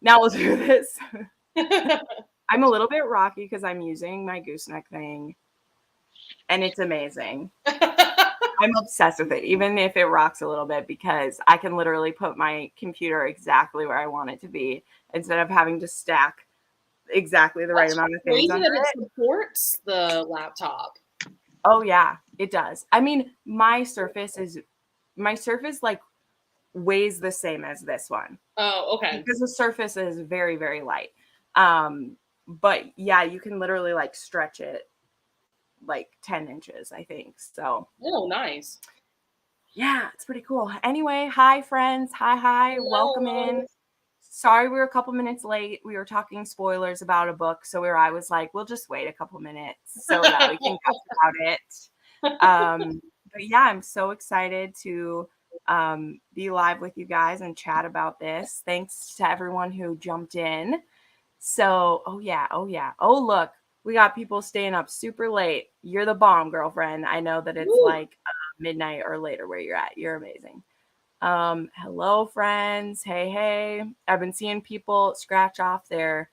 Now we'll do this. I'm a little bit rocky because I'm using my gooseneck thing, and it's amazing. I'm obsessed with it, even if it rocks a little bit, because I can literally put my computer exactly where I want it to be instead of having to stack exactly the right amount of things under it supports the laptop. Oh yeah, it does. I mean, my surface like weighs the same as this one. Oh, okay. Because the surface is very, very light. But yeah, you can literally like stretch it like 10 inches, I think. So. Oh, nice. Yeah, it's pretty cool. Anyway, hi friends. Hi. Hello. Welcome in. Sorry, we were a couple minutes late. We were talking spoilers about a book. So I was like, we'll just wait a couple minutes so that we can talk about it. But yeah, I'm so excited to be live with you guys and chat about this. Thanks to everyone who jumped in. So, oh yeah. Oh, look, we got people staying up super late. You're the bomb, girlfriend. I know that it's like midnight or later where you're at. You're amazing. Hello, friends. Hey. I've been seeing people scratch off their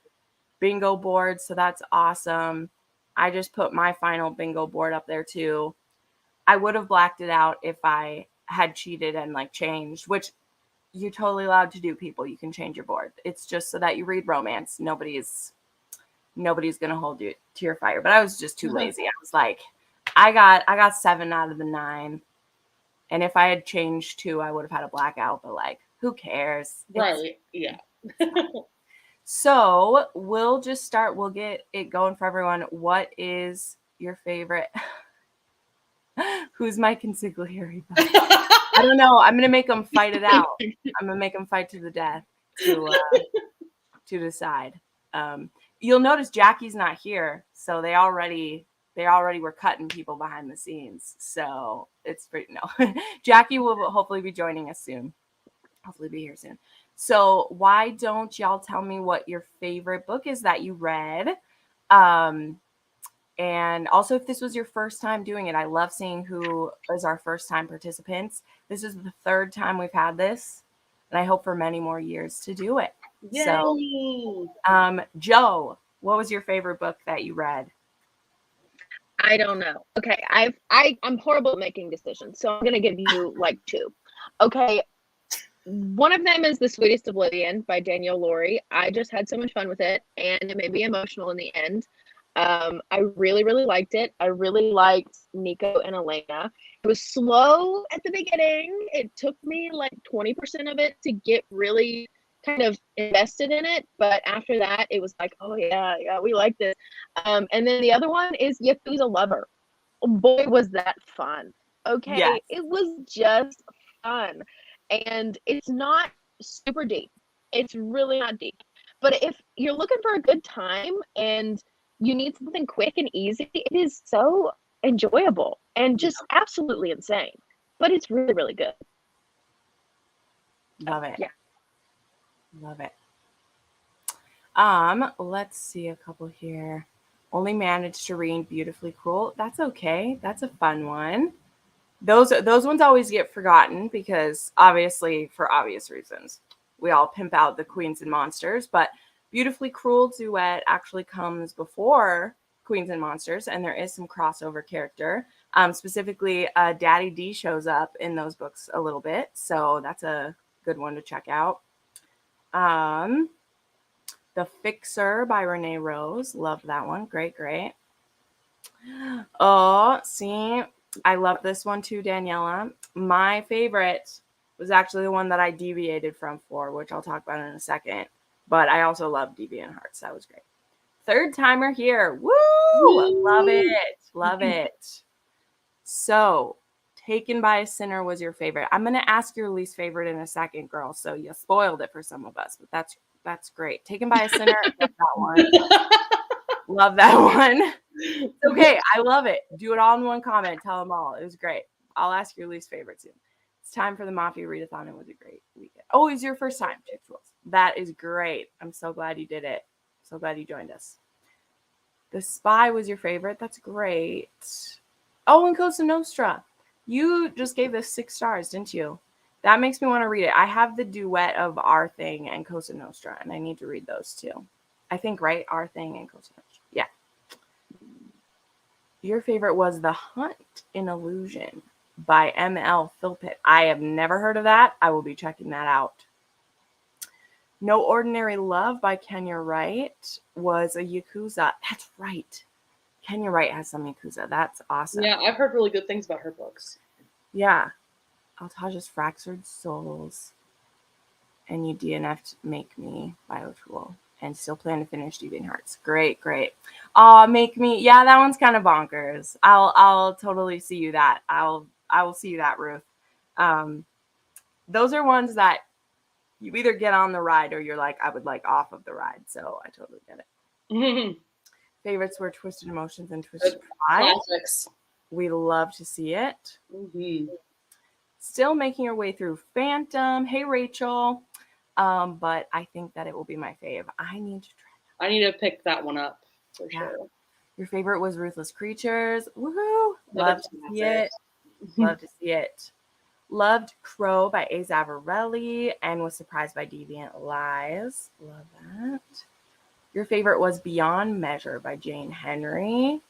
bingo board, so that's awesome. I just put my final bingo board up there too. I would have blacked it out if I had cheated and like changed, which you're totally allowed to do, people. You can change your board. It's just so that you read romance. Nobody's gonna hold you to your fire. But I was just too lazy. I was like, I got 7 out of the 9. And if I had changed 2, I would have had a blackout, but like, who cares? Right. Yeah. So we'll just start. We'll get it going for everyone. What is your favorite? Who's my consigliere? I don't know. I'm going to make them fight it out. I'm going to make them fight to the death to decide. You'll notice Jackie's not here. So they already were cutting people behind the scenes. So it's pretty, no. Jackie will hopefully be joining us soon. Hopefully be here soon. So why don't y'all tell me what your favorite book is that you read? And also if this was your first time doing it. I love seeing who is our first time participants. This is the 3rd time we've had this, and I hope for many more years to do it. Yay. So, Joe, what was your favorite book that you read? I don't know. Okay, I'm horrible at making decisions, so I'm gonna give you like 2. Okay, one of them is The Sweetest Oblivion by Danielle Laurie. I just had so much fun with it, and it made me emotional in the end. I really, really liked it. I really liked Nico and Elena. It was slow at the beginning. It took me like 20% of it to get really kind of invested in it, but after that it was like, oh yeah, we like this. And then the other one is Yakuza Lover. Boy, was that fun. Okay, yes. It was just fun, and it's not super deep. It's really not deep, but if you're looking for a good time and you need something quick and easy, it is so enjoyable and just absolutely insane, but it's really, really good. Love it. Yeah. Love it. Let's see a couple here. Only managed to read Beautifully Cruel. That's okay. That's a fun one. Those ones always get forgotten because obviously, for obvious reasons, we all pimp out the Queens and Monsters, but Beautifully Cruel duet actually comes before Queens and Monsters, and there is some crossover character. Specifically, Daddy D shows up in those books a little bit, so that's a good one to check out. The Fixer by Renee Rose. Love that one. Great. Oh, see, I love this one too, Daniela. My favorite was actually the one that I deviated from which I'll talk about in a second. But I also love Deviant Hearts. That was great. 3rd timer here. Woo! Love it. So, Taken by a Sinner was your favorite. I'm going to ask your least favorite in a second, girl. So you spoiled it for some of us, but that's great. Taken by a Sinner. Love that one. Love that one. It's okay. I love it. Do it all in one comment. Tell them all. It was great. I'll ask your least favorite soon. It's time for the Mafia Readathon. It was a great weekend. Oh, it was your first time. That is great. I'm so glad you did it. So glad you joined us. The Spy was your favorite. That's great. Oh, and Cosa Nostra. You just gave this 6 stars, didn't you? That makes me want to read it. I have the duet of Our Thing and Cosa Nostra, and I need to read those too. I think, right? Our Thing and Cosa Nostra. Yeah. Your favorite was The Hunt in Illusion by M.L. Philpott. I have never heard of that. I will be checking that out. No Ordinary Love by Kenya Wright was a Yakuza. That's right. Kenya Wright has some Yakuza. That's awesome. Yeah, I've heard really good things about her books. Yeah. Altaja's Fractured Souls and You DNF'd Make Me by O'Toole. And still plan to finish Deviant Hearts. Great, great. Make Me. Yeah, that one's kind of bonkers. I'll totally see you that. I will see you that, Ruth. Those are ones that you either get on the ride or you're like, I would like off of the ride. So I totally get it. Favorites were Twisted Emotions and Twisted Pride. Classics. We love to see it. Mm-hmm. Still making our way through Phantom. Hey, Rachel. But I think that it will be my fave. I need to try. I need to pick that one up for sure. Your favorite was Ruthless Creatures. Woohoo! Love to see it. Love to see it. Loved Crow by A. Zavarelli and was surprised by Deviant Lies. Love that. Your favorite was Beyond Measure by Jane Henry.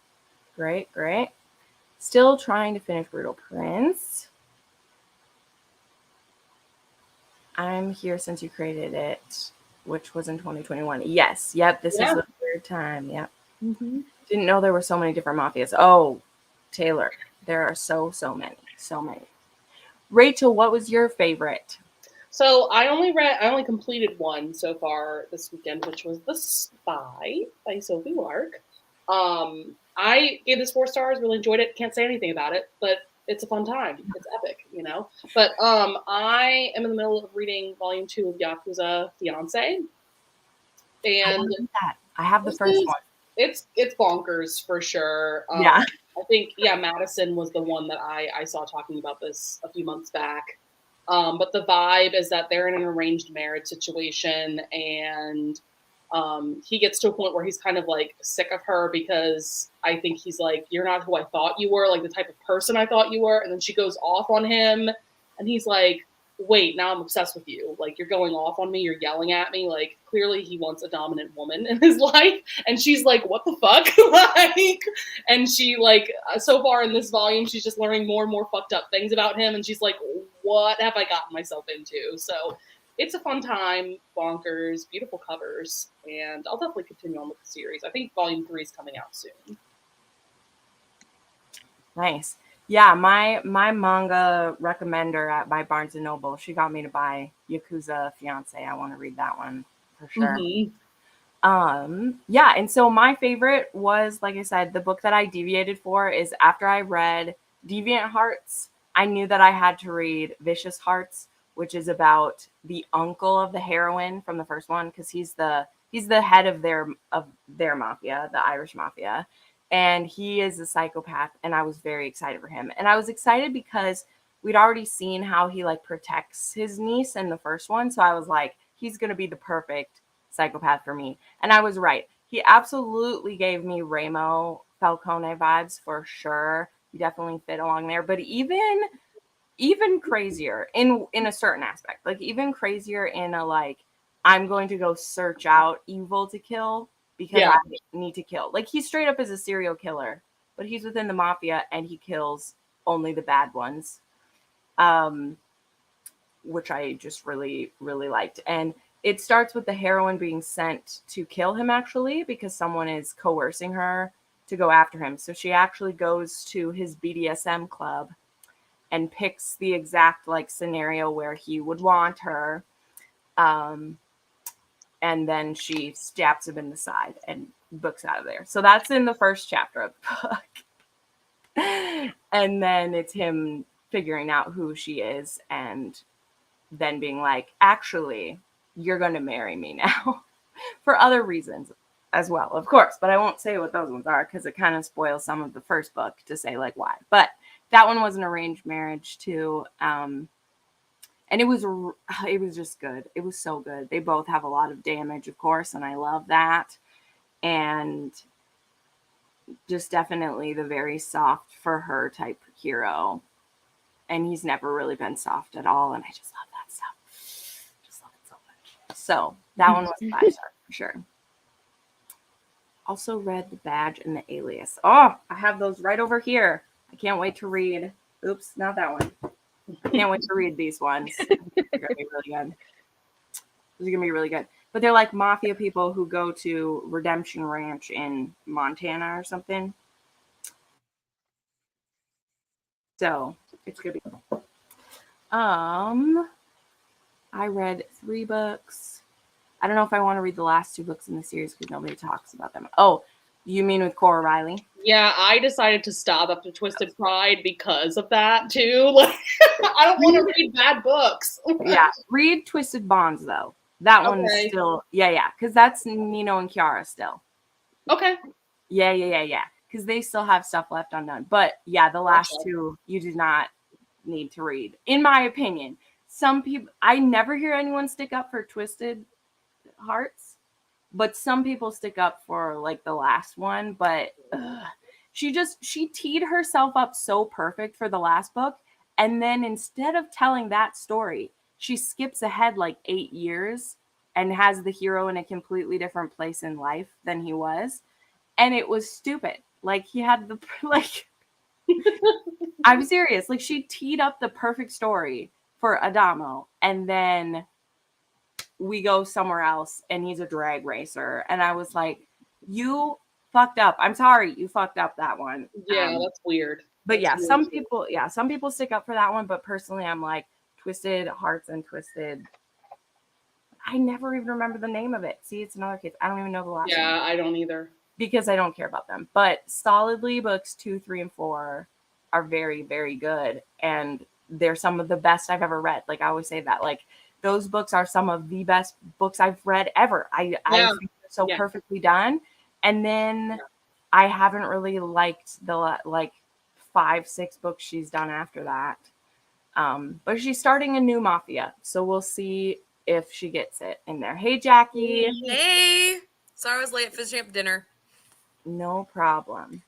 Great, great. Still trying to finish Brutal Prince. I'm Here Since You Created It, which was in 2021. Yes, yep, this is the third time. Yep. Mm-hmm. Didn't know there were so many different Mafias. Oh, Taylor, there are so many. So many. Rachel, what was your favorite? So I only completed one so far this weekend, which was The Spy by Sophie Lark. I gave this 4 stars, really enjoyed it. Can't say anything about it, but it's a fun time. It's epic, you know. But I am in the middle of reading volume 2 of Yakuza Fiance. And I have the first one. It's bonkers for sure. Yeah. I think, Madison was the one that I saw talking about this a few months back. But the vibe is that they're in an arranged marriage situation, and he gets to a point where he's kind of like sick of her because I think he's like, you're not who I thought you were, like the type of person I thought you were. And then she goes off on him, and he's like, wait, now I'm obsessed with you. Like, you're going off on me. You're yelling at me. Like, clearly he wants a dominant woman in his life. And she's like, what the fuck? Like, and she like, so far in this volume, she's just learning more and more fucked up things about him. And she's like, what have I gotten myself into? So it's a fun time, bonkers, beautiful covers. And I'll definitely continue on with the series. I think volume 3 is coming out soon. Nice. Yeah, my manga recommender at by Barnes & Noble, she got me to buy Yakuza Fiance. I want to read that one for sure. Mm-hmm. Yeah, and so my favorite was, like I said, the book that I deviated for is after I read Deviant Hearts, I knew that I had to read Vicious Hearts, which is about the uncle of the heroine from the first one, because he's the head of their mafia, the Irish mafia. And he is a psychopath, and I was very excited for him. And I was excited because we'd already seen how he like protects his niece in the first one. So I was like, he's going to be the perfect psychopath for me. And I was right. He absolutely gave me Remo Falcone vibes for sure. He definitely fit along there. But even crazier in a certain aspect, like even crazier in a like, I'm going to go search out evil to kill because I need to kill. Like, he straight up is a serial killer, but he's within the mafia and he kills only the bad ones, which I just really, really liked. And it starts with the heroine being sent to kill him, actually, because someone is coercing her to go after him. So she actually goes to his BDSM club and picks the exact like scenario where he would want her. And then she stabs him in the side and books out of there. So that's in the first chapter of the book. And then it's him figuring out who she is and then being like, actually, you're going to marry me now for other reasons as well, of course. But I won't say what those ones are because it kind of spoils some of the first book to say like why. But that one was an arranged marriage too. And it was just good. It was so good. They both have a lot of damage, of course, and I love that. And just definitely the very soft for her type hero and he's never really been soft at all, and I just love that stuff. Just love it so much. So that one was 5-star for sure. Also read The Badge and The Alias. Oh, I have those right over here. I can't wait to read. Oops, not that one. I can't wait to read these ones. They're gonna be really good. These are gonna be really good. But they're like mafia people who go to Redemption Ranch in Montana or something. So it's gonna be. I read 3 books. I don't know if I want to read the last 2 books in the series because nobody talks about them. Oh, you mean with Cora Riley? Yeah, I decided to stop after Twisted Pride because of that too. Like, I don't want to read bad books. Yeah, read Twisted Bonds though. That one's still, yeah, because that's Nino and Kiara still. Okay. Yeah. Because they still have stuff left undone. But yeah, the last 2 you do not need to read, in my opinion. Some people, I never hear anyone stick up for Twisted Hearts, but some people stick up for like the last one. But she teed herself up so perfect for the last book, and then instead of telling that story, she skips ahead like 8 years and has the hero in a completely different place in life than he was. And it was stupid. Like he had the, like, I'm serious. Like she teed up the perfect story for Adamo. And then we go somewhere else and he's a drag racer. And I was like, you fucked up. I'm sorry. You fucked up that one. Yeah, that's weird. But that's some people stick up for that one. But personally, I'm like, Twisted Hearts and Twisted. I never even remember the name of it. See, it's another case. I don't even know the last one. Yeah, I don't either. Because I don't care about them. But solidly, books 2, 3, and 4 are very, very good. And they're some of the best I've ever read. Like, I always say that. Like, those books are some of the best books I've read ever. I think they're so perfectly done. And then I haven't really liked the, like, 5, 6 books she's done after that. But she's starting a new Mafia. So we'll see if she gets it in there. Hey, Jackie. Hey. Sorry I was late finishing up dinner. No problem.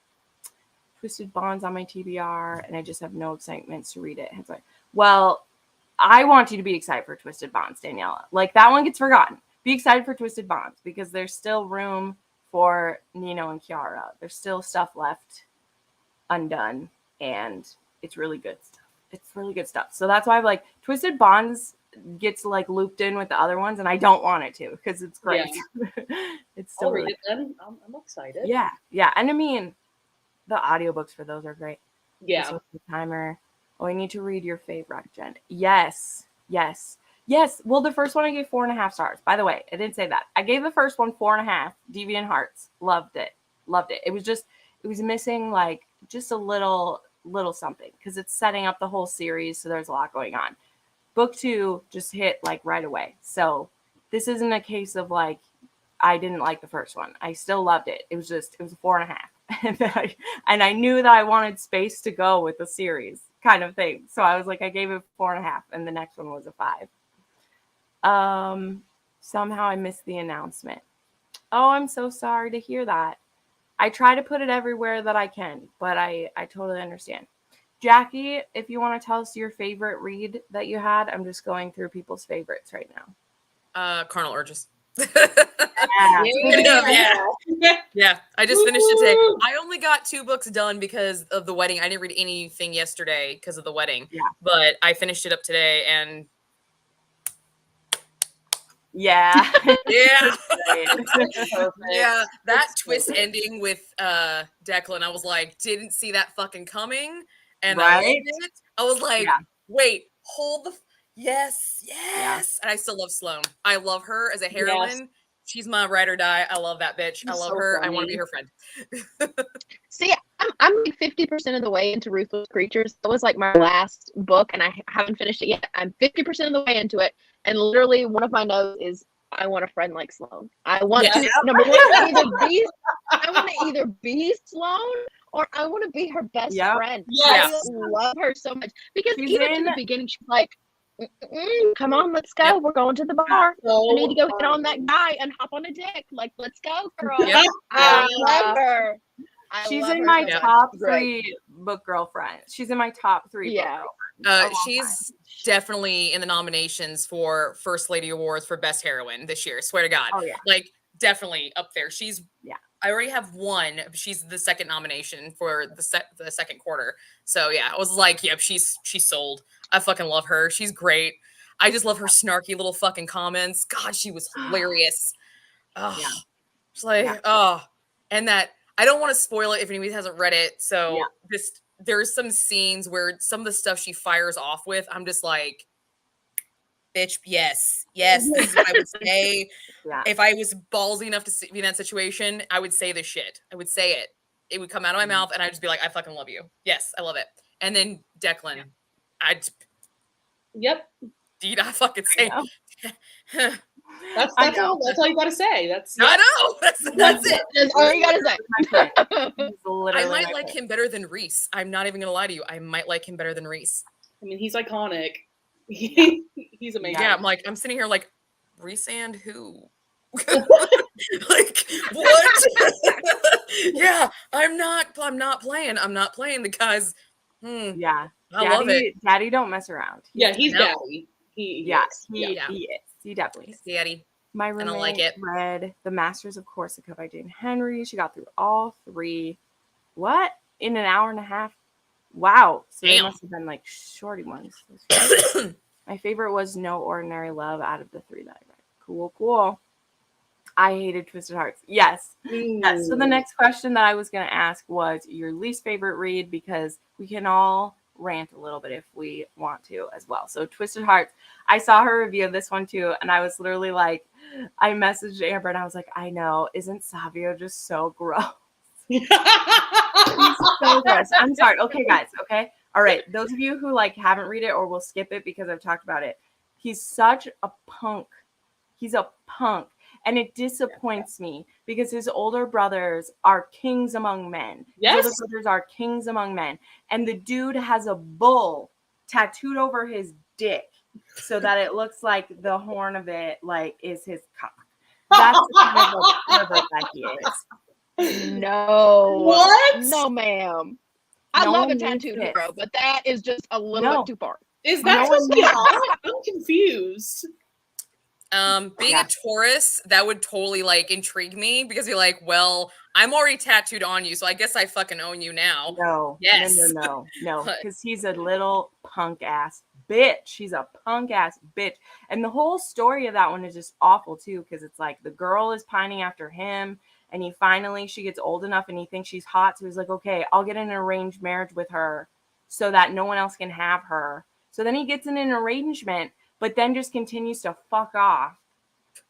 Twisted Bonds on my TBR, and I just have no excitement to read it. It's like, well, I want you to be excited for Twisted Bonds, Daniela. Like, that one gets forgotten. Be excited for Twisted Bonds because there's still room for Nino and Kiara. There's still stuff left undone, and it's really good stuff. It's really good stuff. So that's why I'm like, Twisted Bonds gets like looped in with the other ones, and I don't want it to because it's great. Yeah. It's still read it then. I'm excited. Yeah. And I mean, the audiobooks for those are great. Yeah. The timer. Oh, I need to read your favorite, Jen. Yes. Well, the first one I gave 4.5 stars. By the way, I didn't say that. I gave the first one 4.5. Deviant Hearts. Loved it. It was missing like just a little something because it's setting up the whole series, so there's a lot going on. Book 2 just hit like right away. So this isn't a case of like I didn't like the first one. I still loved it. It was a 4.5. and I knew that I wanted space to go with the series kind of thing. So I was like, I gave it 4.5 and the next one was a 5. Somehow I missed the announcement. Oh, I'm so sorry to hear that. I try to put it everywhere that I can, but I totally understand. Jackie, if you want to tell us your favorite read that you had, I'm just going through people's favorites right now. Carnal Urges. Yeah, I just finished it today. I only got 2 books done because of the wedding. I didn't read anything yesterday because of the wedding. Yeah. But I finished it up today and yeah. Yeah, that twist ending with Declan, I was like, didn't see that fucking coming. And I loved it. I was like, wait, hold the yes. Yeah. And I still love Sloane. I love her as a heroine. Yes. She's my ride or die. I love that bitch. I love her. Funny. I want to be her friend. See, I'm like 50% of the way into Ruthless Creatures. That was like my last book, and I haven't finished it yet. I'm 50% of the way into it, and literally one of my notes is, I want a friend like Sloane. I want to number one, I want to either be Sloane or I want to be her best friend. Yes. I love her so much because even in the beginning, she's like, come on, let's go. Yep. We're going to the bar. I need to go hit on that guy and hop on a dick. Like, let's go, girl. Yep. I love her. She's in my top 3 book girlfriend. She's in my top 3 book girlfriends. She's definitely in the nominations for First Lady Awards for Best Heroine this year. Swear to God. Oh, yeah. Like, definitely up there. She's, yeah. I already have one. She's the second nomination for the second quarter. So, yeah, I was like, yep, she's sold. I fucking love her. She's great. I just love her snarky little fucking comments. God, she was hilarious. Oh, Yeah. It's like, and that, I don't want to spoil it if anybody hasn't read it. So, there's some scenes where some of the stuff she fires off with, I'm just like, bitch, yes, this is what I would say. If I was ballsy enough to be in that situation, I would say this shit. I would say it. It would come out of my mouth, and I'd just be like, I fucking love you. Yes, I love it. And then Declan, dude, I fucking say, that's all you gotta say. I know. That's it. That's all you gotta say. I might like him better than Reese. I'm not even gonna lie to you. I might like him better than Reese. I mean, he's iconic. He's amazing. Yeah, I'm sitting here like, Reese and who? Like, what? Yeah, I'm not playing. I'm not playing the guys. Yeah. I love it. Daddy don't mess around. He's daddy. He is. He definitely is. Daddy. My roommate read The Masters of Corsica by Jane Henry. She got through all 3. What? In an hour and a half? Wow. So they must have been like shorty ones. My favorite was No Ordinary Love out of the 3 that I read. Cool. I hated Twisted Hearts. Yes. Yes. So the next question that I was going to ask was your least favorite read, because we can all rant a little bit if we want to as well. So Twisted Hearts, I saw her review of this one too, and I was literally like, I messaged Amber and I was like, I know, isn't Savio just so gross? He's so gross. I'm sorry. Okay, guys. Okay. All right. Those of you who like haven't read it or will skip it because I've talked about it, he's such a punk. He's a punk. And it disappoints me because his older brothers are kings among men. Yes. His older brothers are kings among men. And the dude has a bull tattooed over his dick so that it looks like the horn of it like is his cock. That's the kind of pervert that he is. No. What? No, ma'am. I love a tattooed hero, but that is just a little bit too far. Is that supposed to be hot? I'm confused. Being a Taurus, that would totally like intrigue me because you're like, well, I'm already tattooed on you, so I guess I fucking own you now. No. Because he's a little punk ass bitch. He's a punk ass bitch. And the whole story of that one is just awful too, because it's like the girl is pining after him, and she gets old enough and he thinks she's hot, so he's like, okay, I'll get an arranged marriage with her so that no one else can have her. So then he gets in an arrangement, but then just continues to fuck off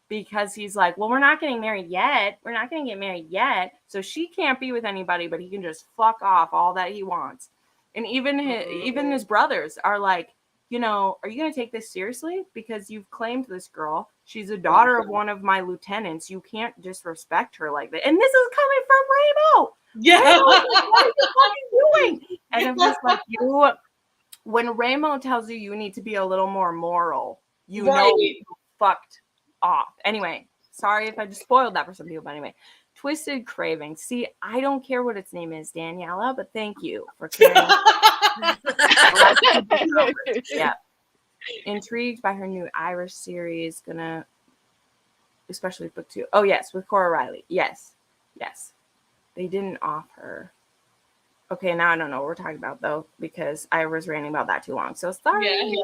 because he's like, well, we're not getting married yet. We're not going to get married yet. So she can't be with anybody, but he can just fuck off all that he wants. And even his brothers are like, you know, are you going to take this seriously? Because you've claimed this girl. She's a daughter of one of my lieutenants. You can't disrespect her like that. And this is coming from Rainbow. Yeah. Rainbow, what are you fucking doing? And I'm just like, when Ramo tells you need to be a little more moral, know you fucked off. Anyway, sorry if I just spoiled that for some people, but anyway. Twisted Craving. See, I don't care what its name is, Daniela, but thank you for caring. Yeah. Intrigued by her new Irish series. Especially book 2. Oh, yes, with Cora Riley. Yes. They didn't offer. Okay, now I don't know what we're talking about, though, because I was ranting about that too long. So sorry. Yeah.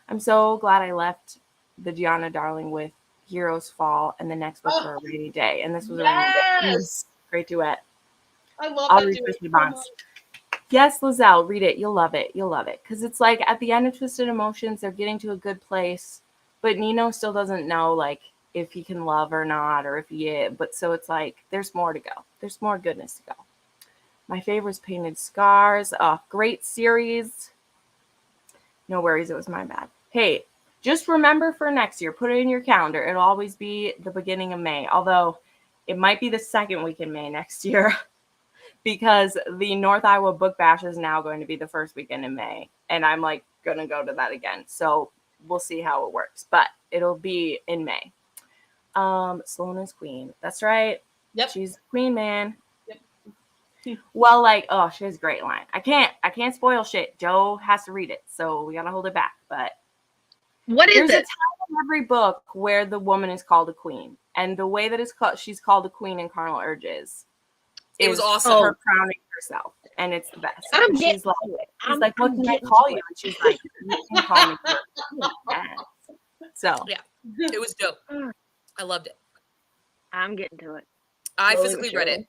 I'm so glad I left the Gianna Darling with Heroes Fall and the next book for a rainy day. And this was a rainy day. Great duet. I love that duet. Yes, Lizelle, read it. You'll love it. Because it's like at the end of Twisted Emotions, they're getting to a good place, but Nino still doesn't know like if he can love or not, or if he is. But so it's like there's more to go. There's more goodness to go. My favorite is Painted Scars. Great series. No worries, it was my bad. Hey, just remember for next year, put it in your calendar. It'll always be the beginning of May, although it might be the second week in May next year because the North Iowa Book Bash is now going to be the first weekend in May, and I'm like going to go to that again. So we'll see how it works, but it'll be in May. Sloan is queen. That's right. Yep. She's queen, man. Well, like, oh, she has a great line. I can't spoil shit. Joe has to read it, so we gotta hold it back. But what is there's it? a time in every book where the woman is called a queen, and the way that she's called a queen in Carnal Urges. It was awesome. Her crowning herself, and it's the best. She's like, what can I call you? And she's like, you can call me queen. Yes. So yeah, it was dope. I loved it. I'm getting to it. I physically read it.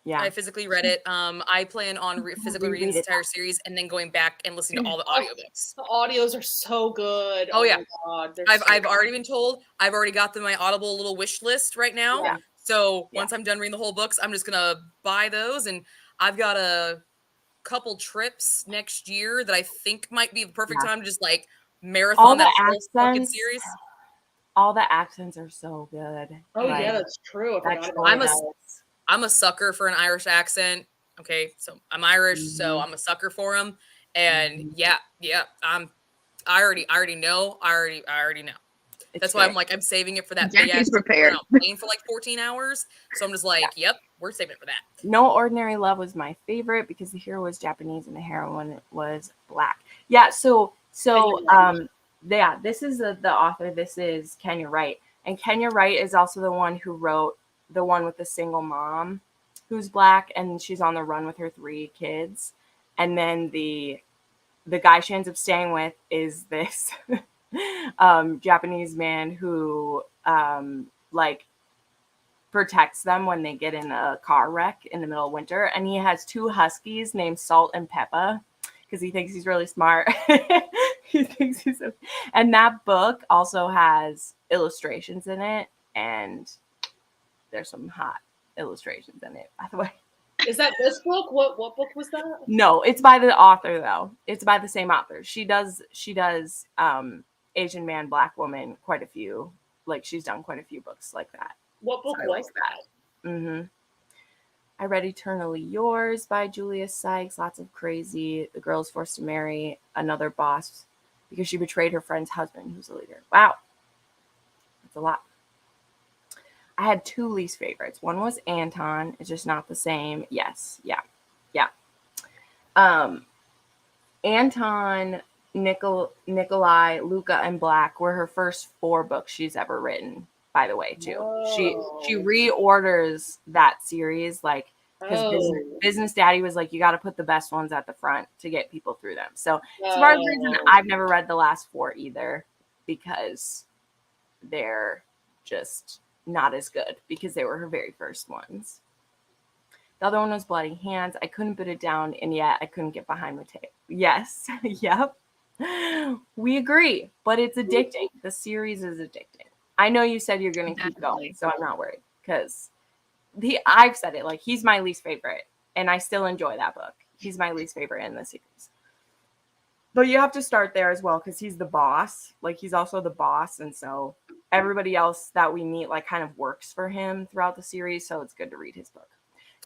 Yeah, I physically read it. I plan on physically reading this entire series and then going back and listening to all the audiobooks. The audios are so good. Oh yeah, my God, I've already been told. I've already got my Audible little wish list right now. Yeah. So once I'm done reading the whole books, I'm just gonna buy those, and I've got a couple trips next year that I think might be the perfect time to just like marathon that whole fucking series. All the accents are so good. Oh yeah, that's true. I'm a sucker for an Irish accent. Okay, so I'm Irish, so I'm a sucker for them. And yeah, I already know. That's why I'm like, I'm saving it for that big ass prepared. I'm playing for like 14 hours. So I'm just like, yep, we're saving it for that. No Ordinary Love was my favorite because the hero was Japanese and the heroine was Black. Yeah, so this is the author. This is Kenya Wright. And Kenya Wright is also the one who wrote the one with the single mom who's Black, and she's on the run with her 3 kids. And then the guy she ends up staying with is this Japanese man who like protects them when they get in a car wreck in the middle of winter. And he has 2 huskies named Salt and Peppa because he thinks he's really smart. He thinks and that book also has illustrations in it, and there's some hot illustrations in it, by the way. Is that this book? What book was that? No, it's by the author though. It's by the same author. She does Asian Man, Black Woman, quite a few. Like, she's done quite a few books like that. What book was that? Mm-hmm. I read Eternally Yours by Julia Sykes. Lots of crazy. The girl is forced to marry another boss because she betrayed her friend's husband, who's a leader. Wow. That's a lot. I had 2 least favorites. One was Anton. It's just not the same. Yes. Yeah. Anton, Nikolai, Luca, and Black were her first 4 books she's ever written, by the way, too. Whoa. She reorders that series, like, because Business Daddy was like, you got to put the best ones at the front to get people through them. So as far as the reason I've never read the last 4 either, because they're just not as good because they were her very first ones. The other one was Bloody Hands. I couldn't put it down, and yet I couldn't get behind the tape. Yes. Yep. We agree, but it's addicting. The series is addicting. I know you said you're going to keep going, so I'm not worried because I've said it, like, he's my least favorite, and I still enjoy that book. He's my least favorite in the series. But you have to start there as well because he's the boss. Like, he's also the boss, and so everybody else that we meet, like, kind of works for him throughout the series, so it's good to read his book.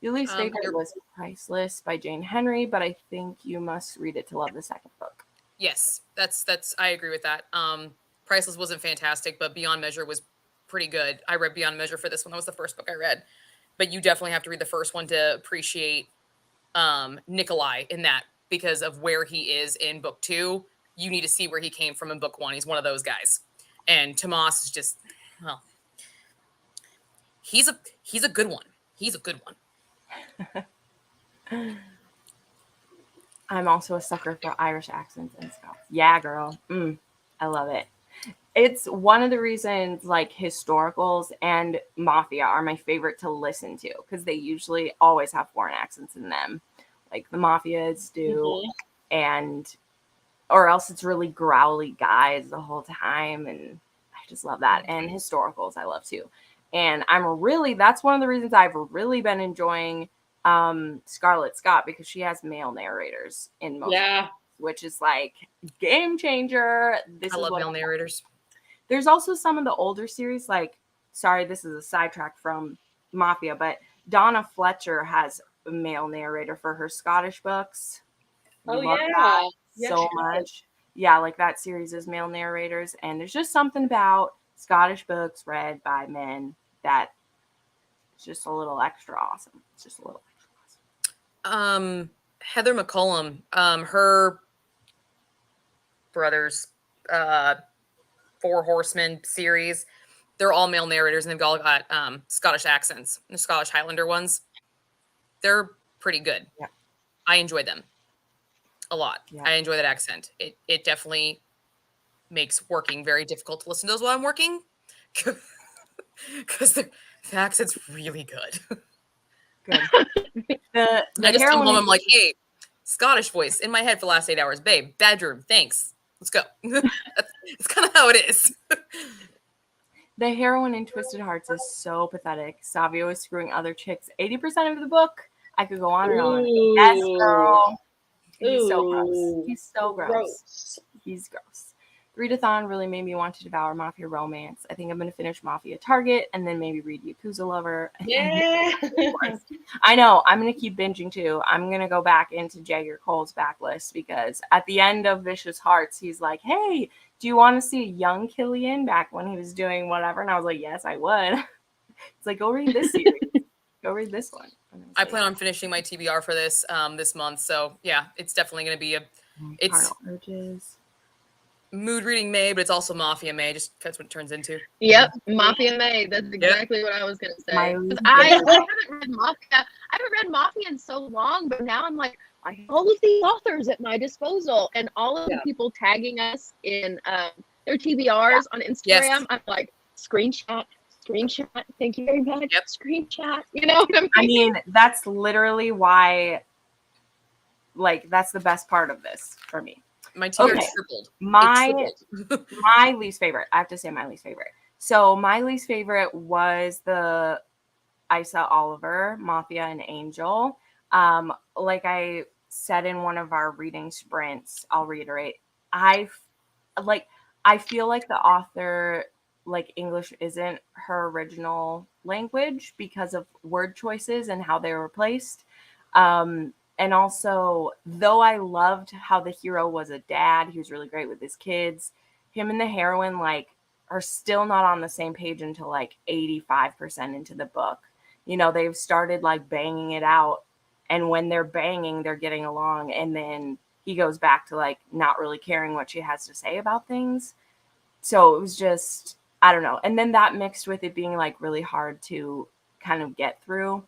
Your least favorite was Priceless by Jane Henry, but I think you must read it to love the second book. Yes, that's I agree with that. Priceless wasn't fantastic, but Beyond Measure was pretty good. I read Beyond Measure for this one. That was the first book I read. But you definitely have to read the first one to appreciate Nikolai in that, because of where he is in book 2. You need to see where he came from in book 1. He's one of those guys. And Tomas is just, well, he's a good one. He's a good one. I'm also a sucker for Irish accents and stuff. Yeah, girl. I love it. It's one of the reasons, like, historicals and Mafia are my favorite to listen to because they usually always have foreign accents in them, like the Mafias do, or else it's really growly guys the whole time, and I just love that. And historicals I love too. And that's one of the reasons I've really been enjoying Scarlett Scott, because she has male narrators in most books, which is like game changer. I love male narrators. There's also some of the older series, like, sorry, this is a sidetrack from Mafia, but Donna Fletcher has a male narrator for her Scottish books. Love that so much. Yeah, like, that series is male narrators, and there's just something about Scottish books read by men that is just a little extra awesome. It's just a little extra awesome. Heather McCollum, her brothers, Four Horsemen series, they're all male narrators, and they've all got Scottish accents. The Scottish Highlander ones, they're pretty good. Yeah. I enjoy them a lot. Yeah. I enjoy that accent. It definitely makes working very difficult to listen to those while I'm working, because the accent's really good. Good. The I just come heroine home, I'm like, hey, Scottish voice in my head for the last 8 hours. Babe, bedroom, thanks. Let's go. That's kind of how it is. The heroine in Twisted Hearts is so pathetic. Savio is screwing other chicks 80% of the book. I could go on and on. Yes, girl. He's so gross. He's so gross. He's gross. Readathon really made me want to devour Mafia romance. I think I'm going to finish Mafia Target and then maybe read Yakuza Lover. Yeah. I know. I'm going to keep binging too. I'm going to go back into Jagger Cole's backlist because at the end of Vicious Hearts, he's like, hey, do you want to see a young Killian back when he was doing whatever? And I was like, yes, I would. It's like, go read this series. Go read this one. I plan on finishing my TBR for this this month. So yeah, it's definitely going to be it's Urges. mood reading May, but it's also Mafia May. Just that's what it turns into. Yep, Mafia May. That's exactly what I was gonna say. I haven't read Mafia. I haven't read Mafia in so long, but now I'm like, I have all of these authors at my disposal, and all of the people tagging us in their TBRs on Instagram. Yes. I'm like, screenshot. Thank you very much. Yep. Screenshot. You know what I mean, that's literally why. Like, that's the best part of this for me. My TBR tripled. My least favorite. I have to say my least favorite. So my least favorite was the Isa Oliver, Mafia and Angel. Like I said in one of our reading sprints, I'll reiterate. I feel like the author, like, English isn't her original language because of word choices and how they were placed. And also, though I loved how the hero was a dad, he was really great with his kids, him and the heroine, like, are still not on the same page until, like, 85% into the book. You know, they've started, like, banging it out, and when they're banging, they're getting along, and then he goes back to, like, not really caring what she has to say about things. So it was just, I don't know. And then that mixed with it being, like, really hard to kind of get through.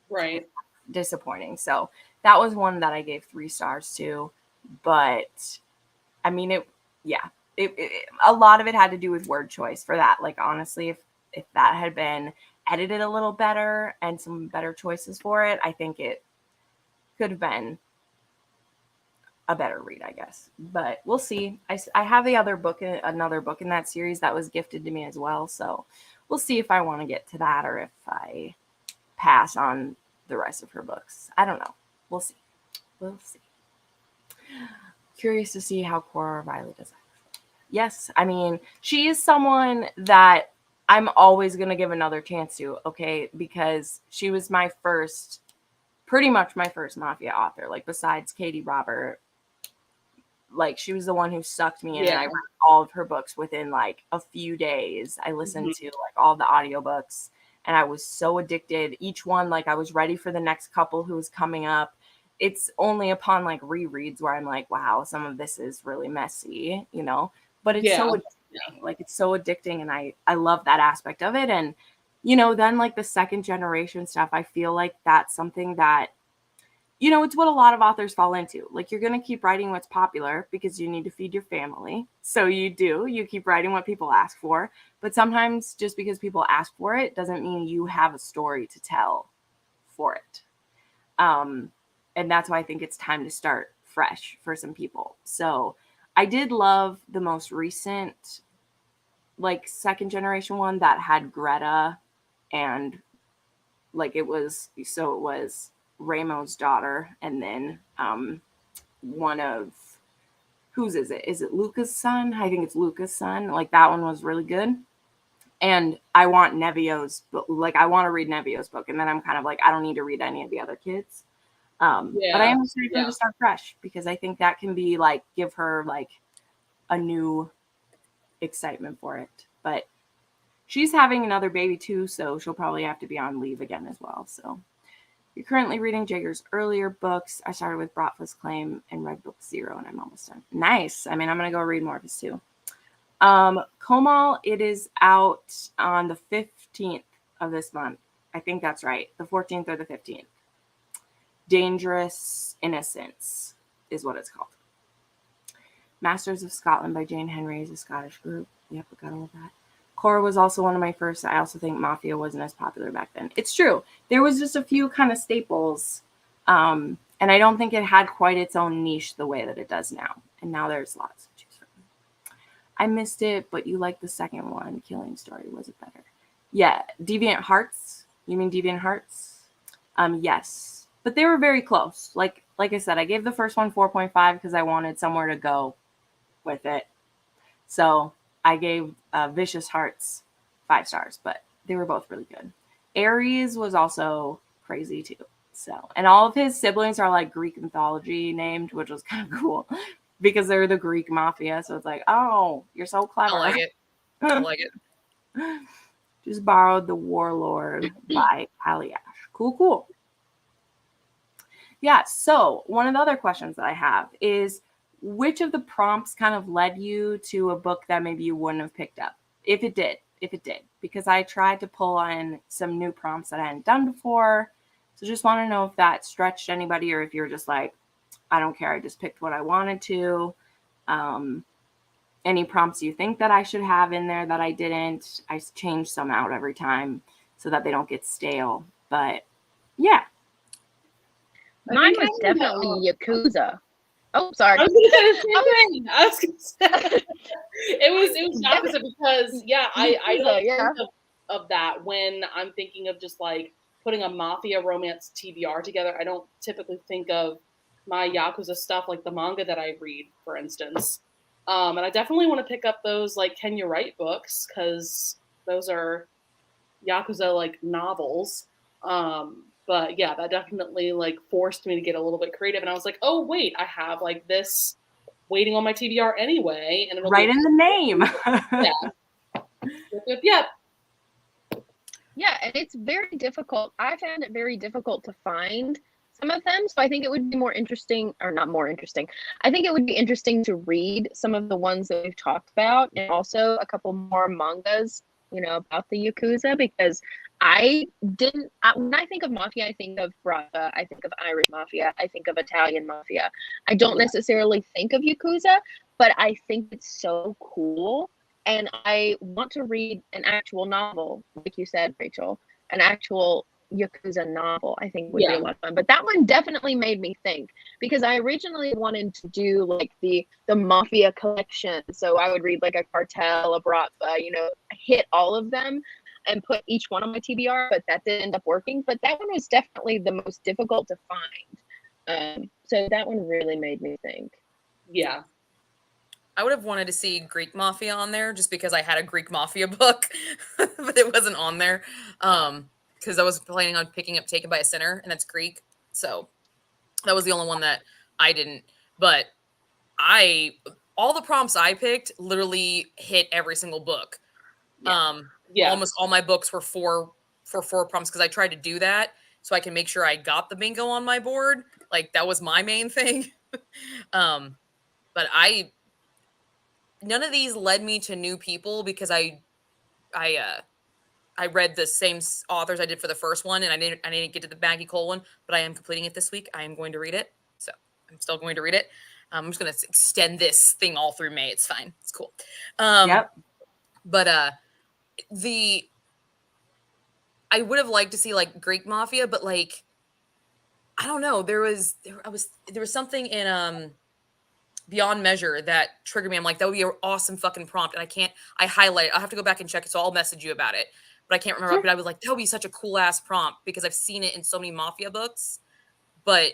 Right. Disappointing. So that was one that I gave 3 stars to, but I mean, it a lot of it had to do with word choice for that. Like, honestly, if that had been edited a little better and some better choices for it, I think it could have been a better read, I guess. But we'll see. I have another book in that series that was gifted to me as well. So we'll see if I want to get to that or if I pass on the rest of her books. I don't know. We'll see. Curious to see how Cora Riley does. Yes, I mean, she is someone that I'm always going to give another chance to, okay? Because she was pretty much my first Mafia author. Like, besides Katie Robert, like, she was the one who sucked me in. And I read all of her books within, like, a few days. I listened to, like, all the audiobooks. And I was so addicted. Each one, like, I was ready for the next couple who was coming up. It's only upon, like, rereads where I'm like, wow, some of this is really messy, you know? But it's so addicting. Like, it's so addicting, and I love that aspect of it. And, you know, then, like, the second generation stuff, I feel like that's something that, you know, it's what a lot of authors fall into. Like, you're going to keep writing what's popular because you need to feed your family. So you keep writing what people ask for. But sometimes just because people ask for it doesn't mean you have a story to tell for it. And that's why I think it's time to start fresh for some people. So I did love the most recent, like, second generation one that had Greta, and, like, it was Ramo's daughter, and then one of, whose is it? Is it Luca's son? I think it's Luca's son. Like, that one was really good. And I want Nevio's book. Like, I want to read Nevio's book, and then I'm kind of like, I don't need to read any of the other kids. But I am excited to start fresh because I think that can be, like, give her, like, a new excitement for it. But she's having another baby too, so she'll probably have to be on leave again as well. So You're currently reading Jager's earlier books. I started with Bratva's Claim and read book 0, and I'm almost done. Nice. I mean, I'm going to go read more of his too. Komal, it is out on the 15th of this month. I think that's right. The 14th or the 15th. Dangerous Innocence is what it's called. Masters of Scotland by Jane Henry is a Scottish group. Yep, I got all of that. Cora was also one of my first. I also think Mafia wasn't as popular back then. It's true. There was just a few kind of staples. And I don't think it had quite its own niche the way that it does now. And now there's lots to choose from. I missed it, but you liked the second one. Killing Story. Was it better? Yeah. Deviant Hearts. You mean Deviant Hearts? Yes. But they were very close. Like I said, I gave the first one 4.5 because I wanted somewhere to go with it. So I gave Vicious Hearts 5 stars, but they were both really good. Ares was also crazy too. So, and all of his siblings are like Greek mythology named, which was kind of cool because they're the Greek mafia. So it's like, oh, you're so clever. I like it. I like it. Just borrowed The Warlord by Aliash. Cool. Yeah. So one of the other questions that I have is, which of the prompts kind of led you to a book that maybe you wouldn't have picked up? If it did, because I tried to pull on some new prompts that I hadn't done before. So just want to know if that stretched anybody, or if you're just like, I don't care, I just picked what I wanted to. Any prompts you think that I should have in there that I didn't. I change some out every time so that they don't get stale. But yeah. Mine was definitely Yakuza. Oh, sorry. I was going to say the same thing. I was going to say it was Yakuza because I don't think of that when I'm thinking of just like putting a Mafia romance TBR together. I don't typically think of my Yakuza stuff like the manga that I read, for instance. And I definitely want to pick up those like Can You Write books, because those are Yakuza like novels. But yeah, that definitely like forced me to get a little bit creative. And I was like, oh wait, I have like this waiting on my TBR anyway. And it'll right in the name. Yeah. Yeah, and it's very difficult. I found it very difficult to find some of them. So I think it would be more interesting, or not more interesting. I think it would be interesting to read some of the ones that we've talked about, and also a couple more mangas, about the Yakuza, because when I think of Mafia, I think of Bratva, I think of Irish Mafia, I think of Italian Mafia. I don't necessarily think of Yakuza, but I think it's so cool. And I want to read an actual novel, like you said, Rachel, an actual Yakuza novel, I think would be a lot of fun. But that one definitely made me think, because I originally wanted to do like the Mafia collection. So I would read like a Cartel, a Bratva, hit all of them and put each one on my TBR, but that didn't end up working. But that one was definitely the most difficult to find. So that one really made me think. Yeah. I would have wanted to see Greek Mafia on there just because I had a Greek Mafia book, but it wasn't on there. Because I was planning on picking up Taken by a Sinner, and that's Greek. So that was the only one that I didn't. But all the prompts I picked literally hit every single book. Almost all my books were four prompts, because I tried to do that so I can make sure I got the bingo on my board. Like that was my main thing. But none of these led me to new people, because I read the same authors I did for the first one, and I didn't get to the Maggie Cole one, but I am completing it this week. I am going to read it, so I'm still going to read it. I'm just going to extend this thing all through May. It's fine. It's cool. But I would have liked to see like Greek Mafia, but like I don't know. There was something in Beyond Measure that triggered me. I'm like, that would be an awesome fucking prompt. And I highlight it. I'll have to go back and check it. So I'll message you about it. But I can't remember. Sure. But I was like, that would be such a cool ass prompt, because I've seen it in so many Mafia books, but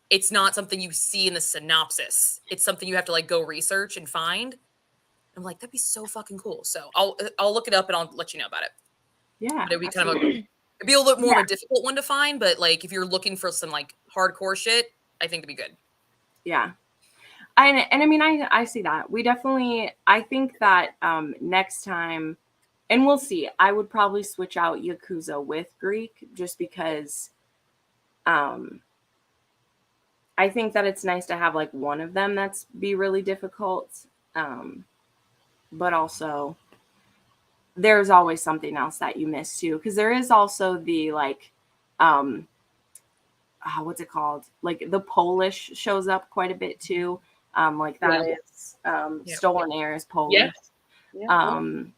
it's not something you see in the synopsis. It's something you have to like go research and find. I'm like, that'd be so fucking cool. So I'll look it up and I'll let you know about it. Yeah. But it'd be it'd be a little more of a difficult one to find. But like, if you're looking for some like hardcore shit, I think it'd be good. Yeah. And I mean, I see that. I think that next time, and we'll see, I would probably switch out Yakuza with Greek, just because I think that it's nice to have like one of them that's be really difficult. But also there's always something else that you miss too. Cause there is also the like, what's it called? Like the Polish shows up quite a bit too. Like that is Stolen Air is Polish. And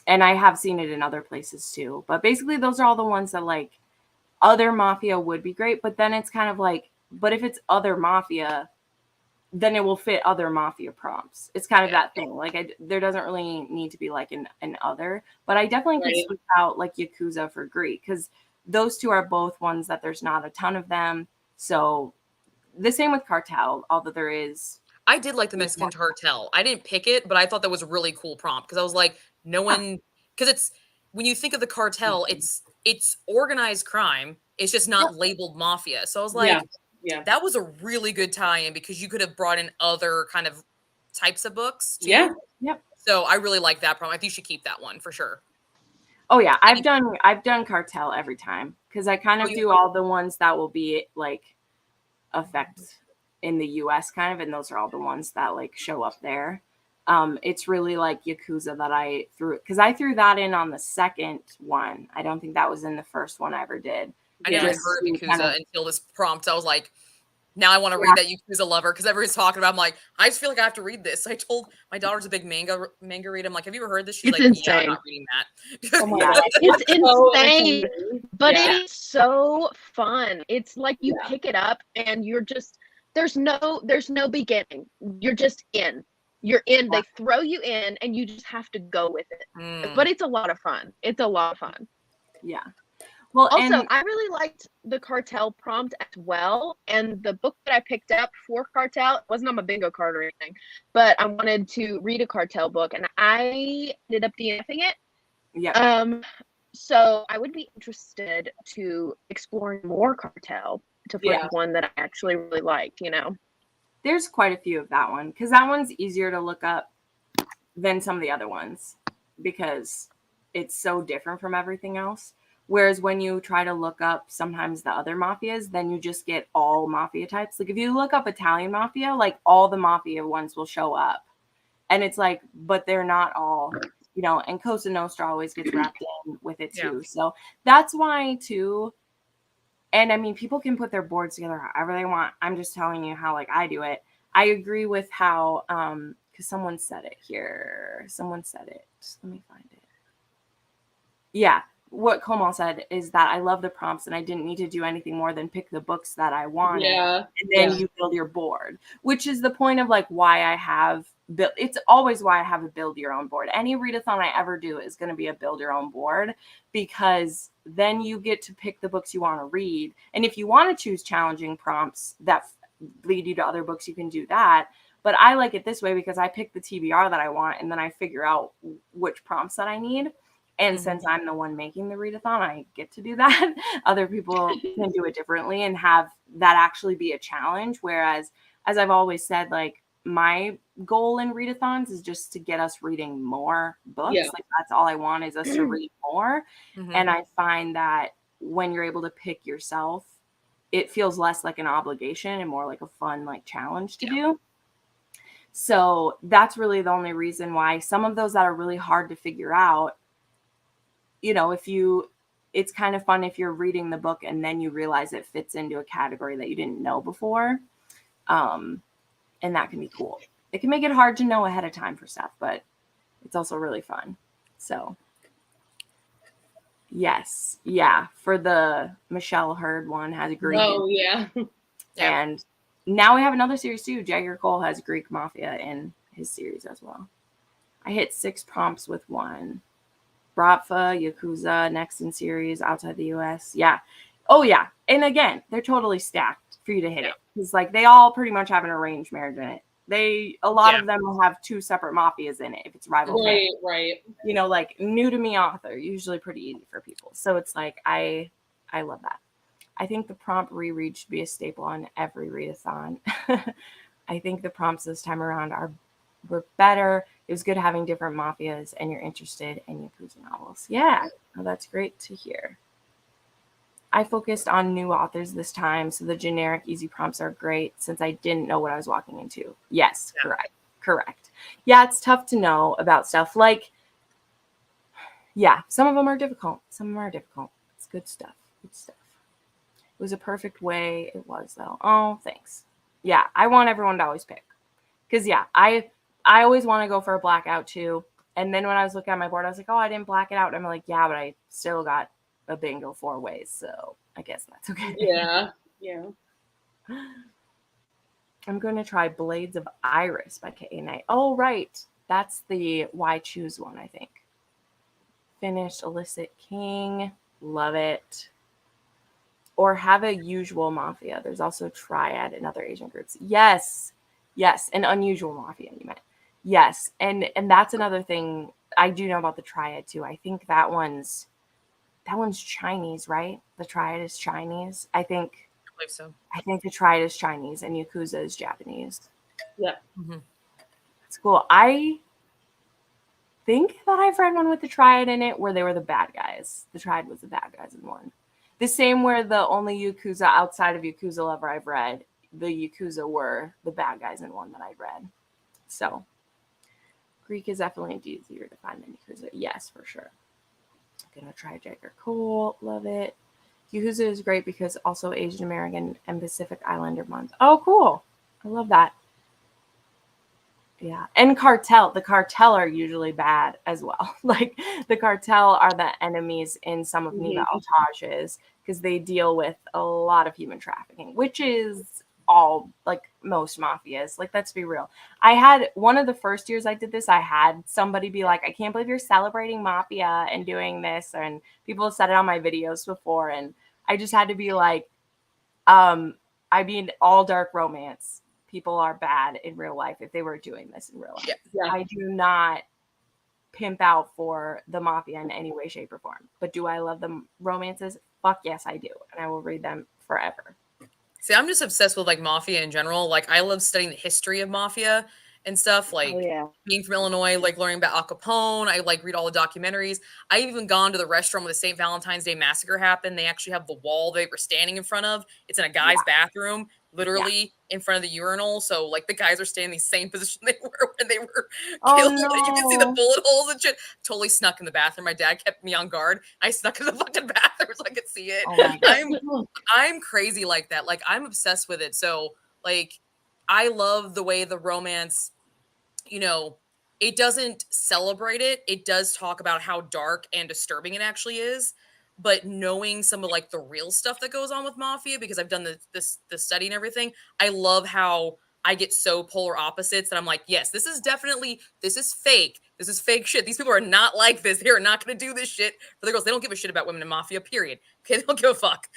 I have seen it in other places too. But basically those are all the ones that like other Mafia would be great. But then it's kind of like, but if it's other Mafia, then it will fit other Mafia prompts. It's kind of that thing. Like there doesn't really need to be like an other, but I definitely could switch out like Yakuza for Greek, because those two are both ones that there's not a ton of them. So the same with Cartel, although there is. I did like the Mexican Cartel. I didn't pick it, but I thought that was a really cool prompt, because I was like, no one, because it's, when you think of the cartel, it's organized crime. It's just not labeled Mafia. So I was like, that was a really good tie-in, because you could have brought in other kind of types of books too. So I really like that prompt. I think you should keep that one for sure. Oh yeah, I've done Cartel every time, because I kind of do all the ones that will be like affect in the US kind of, and those are all the ones that like show up there. It's really like Yakuza that I threw, because I threw that in on the second one. I don't think that was in the first one I ever did. I never heard of Yakuza until this prompt. I was like, now I want to read that Yakuza lover, because everyone's talking about it. I'm like, I just feel like I have to read this. I told my daughter's a big manga reader. I'm like, have you ever heard this? She's like, insane. yeah, I'm not reading that. Oh my God. It's insane, but it is so fun. It's like you pick it up and you're just, there's no beginning. You're just in. You're in. They throw you in and you just have to go with it. But it's a lot of fun. It's a lot of fun. Yeah. Well, also, I really liked the Cartel prompt as well. And the book that I picked up for Cartel, it wasn't on my bingo card or anything, but I wanted to read a Cartel book, and I ended up DNFing it. Yeah. So I would be interested to exploring more Cartel to find one that I actually really liked, you know. There's quite a few of that one, because that one's easier to look up than some of the other ones, because it's so different from everything else. Whereas when you try to look up sometimes the other mafias, then you just get all mafia types. Like if you look up Italian mafia, like all the mafia ones will show up. And it's like, but they're not all, you know, and Cosa Nostra always gets wrapped in with it too. So that's why too. And I mean, people can put their boards together however they want. I'm just telling you how like I do it. I agree with how, because someone said it here. Someone said it. Let me find it. Yeah. What Komal said is that I love the prompts and I didn't need to do anything more than pick the books that I wanted. And then you build your board, which is the point of like why I have built. It's always why I have a build your own board. Any readathon I ever do is going to be a build your own board, because then you get to pick the books you want to read. And if you want to choose challenging prompts that lead you to other books, you can do that. But I like it this way because I pick the TBR that I want and then I figure out which prompts that I need. And since I'm the one making the readathon, I get to do that. Other people can do it differently and have that actually be a challenge. Whereas, as I've always said, like my goal in readathons is just to get us reading more books. Like that's all I want is us to read more. And I find that when you're able to pick yourself, it feels less like an obligation and more like a fun like challenge to do. So that's really the only reason why some of those that are really hard to figure out, you know, it's kind of fun if you're reading the book and then you realize it fits into a category that you didn't know before. And that can be cool. It can make it hard to know ahead of time for stuff, but it's also really fun. So yes. Yeah. For the Michelle Hurd one has Greek. Oh yeah. And now we have another series too. Jagger Cole has Greek Mafia in his series as well. I hit 6 prompts with one. Bratva, Yakuza, next in series outside the US. Yeah. Oh, yeah. And again, they're totally stacked for you to hit it. Because like they all pretty much have an arranged marriage in it. A lot of them will have 2 separate mafias in it if it's rival. Right. You know, like new to me author, usually pretty easy for people. So it's like I love that. I think the prompt reread should be a staple on every readathon. I think the prompts this time around were better. It was good having different mafias and you're interested in Yakuza novels. Yeah, well, that's great to hear. I focused on new authors this time, so the generic easy prompts are great since I didn't know what I was walking into. Yes, correct. Yeah, it's tough to know about stuff. Like, yeah, some of them are difficult. Some of them are difficult. It's good stuff. Good stuff. It was a perfect way. It was, though. Oh, thanks. Yeah, I want everyone to always pick. Because, yeah, I always want to go for a blackout, too. And then when I was looking at my board, I was like, oh, I didn't black it out. And I'm like, yeah, but I still got a bingo 4 ways. So I guess that's okay. Yeah. I'm going to try Blades of Iris by K.A. Knight. Oh, right. That's the Why Choose one, I think. Finished Illicit King. Love it. Or Have a Usual Mafia. There's also Triad and other Asian groups. Yes. An Unusual Mafia, you meant. Yes. And that's another thing I do know about the Triad, too. I think that one's Chinese, right? The Triad is Chinese. I believe so. I think the Triad is Chinese and Yakuza is Japanese. Yeah. Mm-hmm. It's cool. I think that I've read one with the Triad in it where they were the bad guys. The Triad was the bad guys in one. The same where the only Yakuza outside of Yakuza Lover I've read, the Yakuza were the bad guys in one that I read. So Greek is definitely easier to find than Yakuza. Yes, for sure. I'm gonna try Jagger. Cool. Love it. Yakuza is great because also Asian American and Pacific Islander month. Oh, cool. I love that. Yeah. And Cartel. The Cartel are usually bad as well. Like the Cartel are the enemies in some of Neva Altaj's because they deal with a lot of human trafficking, which is all like most mafias. Like, let's be real. I had one of the first years I did this, I had somebody be like, I can't believe you're celebrating Mafia and doing this. And people have said it on my videos before. And I just had to be like, I mean, all dark romance. People are bad in real life if they were doing this in real life. Yeah. I do not pimp out for the Mafia in any way, shape, or form. But do I love the romances? Fuck yes, I do. And I will read them forever. See, I'm just obsessed with like Mafia in general. Like, I love studying the history of Mafia and stuff. Like, being from Illinois, like learning about Al Capone. I like read all the documentaries. I've even gone to the restaurant where the St. Valentine's Day Massacre happened. They actually have the wall they were standing in front of. It's in a guy's bathroom, literally in front of the urinal. So, like, the guys are staying in the same position they were when they were killed. No. You can see the bullet holes and shit. Totally snuck in the bathroom. My dad kept me on guard. I snuck in the fucking bathroom so I could see it. I'm crazy like that. Like, I'm obsessed with it. So, like, I love the way the romance, you know, it doesn't celebrate it. It does talk about how dark and disturbing it actually is. But knowing some of like the real stuff that goes on with Mafia, because I've done the study and everything, I love how I get so polar opposites that I'm like, yes, this is fake. This is fake shit. These people are not like this. They are not going to do this shit for the girls. They don't give a shit about women in Mafia, period. Okay, they don't give a fuck.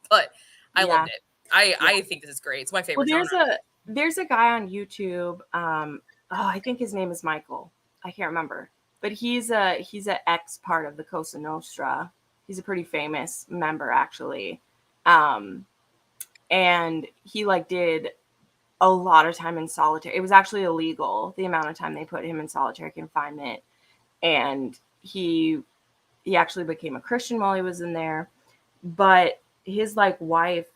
But I loved it. I think this is great. It's my favorite genre. There's a guy on YouTube. I think his name is Michael. I can't remember. But he's a ex part of the Cosa Nostra. He's a pretty famous member, actually. And he like did a lot of time in solitary. It was actually illegal, the amount of time they put him in solitary confinement. And he actually became a Christian while he was in there. But his like wife,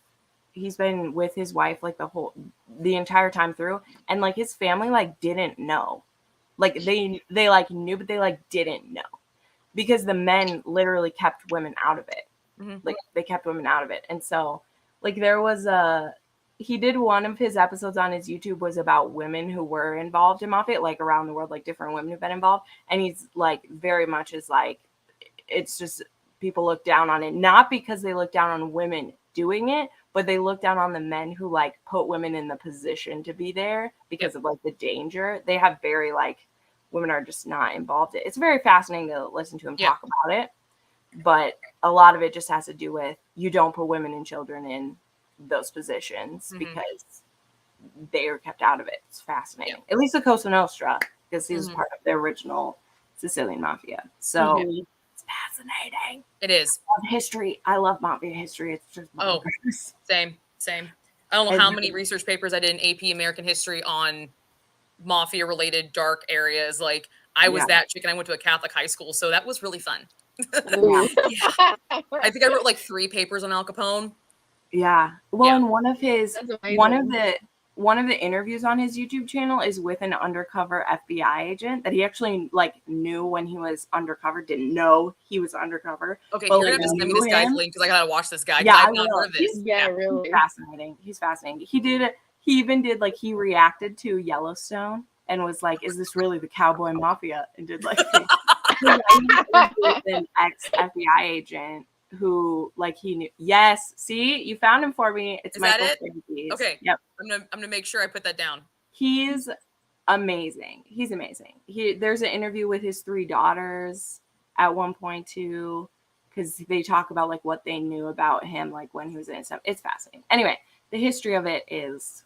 he's been with his wife like the entire time through, and like his family like didn't know. Like they like knew, but they like didn't know. Because the men literally kept women out of it. Mm-hmm. Like they kept women out of it. And so like there was he did one of his episodes on his YouTube was about women who were involved in Mafia, like around the world, like different women who've been involved. And he's like very much is like, it's just people look down on it, not because they look down on women doing it, but they look down on the men who like put women in the position to be there because of like the danger. They have very like, women are just not involved. It's very fascinating to listen to him talk about it. But a lot of it just has to do with you don't put women and children in those positions because they are kept out of it. It's fascinating. At least the Cosa Nostra, because he was part of the original Sicilian Mafia. So it's fascinating. It is. I love history. I love Mafia history. It's just same. I don't know how many research papers I did in AP American history on Mafia related dark areas. Like I was that chick and I went to a Catholic high school, so that was really fun. Ooh. Yeah. I think I wrote like 3 papers on Al Capone. Yeah. Well, Yeah. and one of the interviews on his YouTube channel is with an undercover FBI agent that he actually like knew when he was undercover, didn't know he was undercover. Okay, but, you're like, gonna have to send me this guy's link because I gotta watch this guy. Yeah, I've I not will. heard of this. Yeah, really. He's fascinating. He even did like he reacted to Yellowstone and was like, "Is this really the cowboy mafia?" And did like an ex-FBI agent who like he knew. Yes, see, you found him for me. It's Is Michael that it? Franzese. Okay. Yep. I'm gonna make sure I put that down. He's amazing. He's amazing. There's an interview with his 3 daughters at one point too, because they talk about like what they knew about him, like when he was in stuff. It's fascinating. Anyway, the history of it is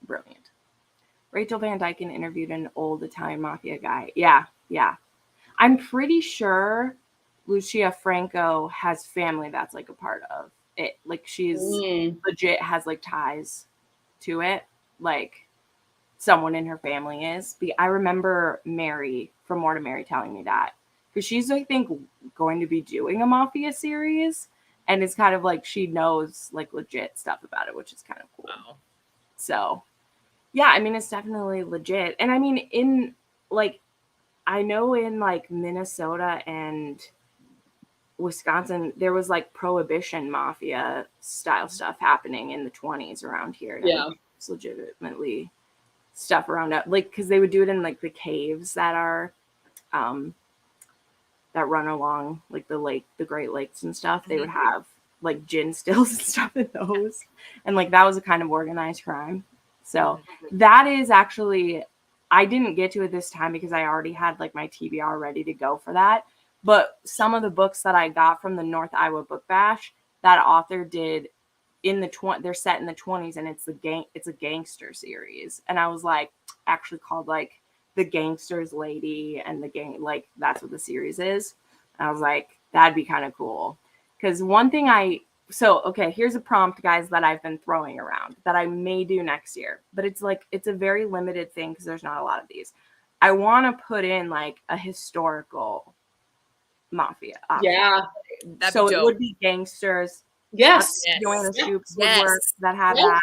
brilliant. Rachel Van Dyken interviewed an old Italian mafia guy. Yeah. I'm pretty sure Lucia Franco has family that's like a part of it. Like she's legit has like ties to it. Like someone in her family is. I remember Mary from More to Mary telling me that. Because she's, I think, going to be doing a Mafia series. And it's kind of like she knows like legit stuff about it, which is kind of cool. Wow. So, yeah, I mean, it's definitely legit. And I mean, in like, I know in like Minnesota and Wisconsin, there was like prohibition mafia style stuff happening in the 20s around here. And Yeah. it's legitimately stuff around it, like because they would do it in like the caves that are that run along like the Great Lakes and stuff. They would have like gin stills and stuff in those, and like that was a kind of organized crime. So that is actually, I didn't get to it this time because I already had like my TBR ready to go for that. But some of the books that I got from the North Iowa Book Bash, that author did in the they're set in the 20s, and it's a gangster series. And I was like, actually called like The Gangster's Lady, and the gang, like that's what the series is. And I was like, that'd be kind of cool. Because one thing okay, here's a prompt, guys, that I've been throwing around that I may do next year, but it's like, it's a very limited thing because there's not a lot of these. I want to put in like a historical mafia option. Yeah. So it would be gangsters. Yes. Joanna Stoops would work that have that.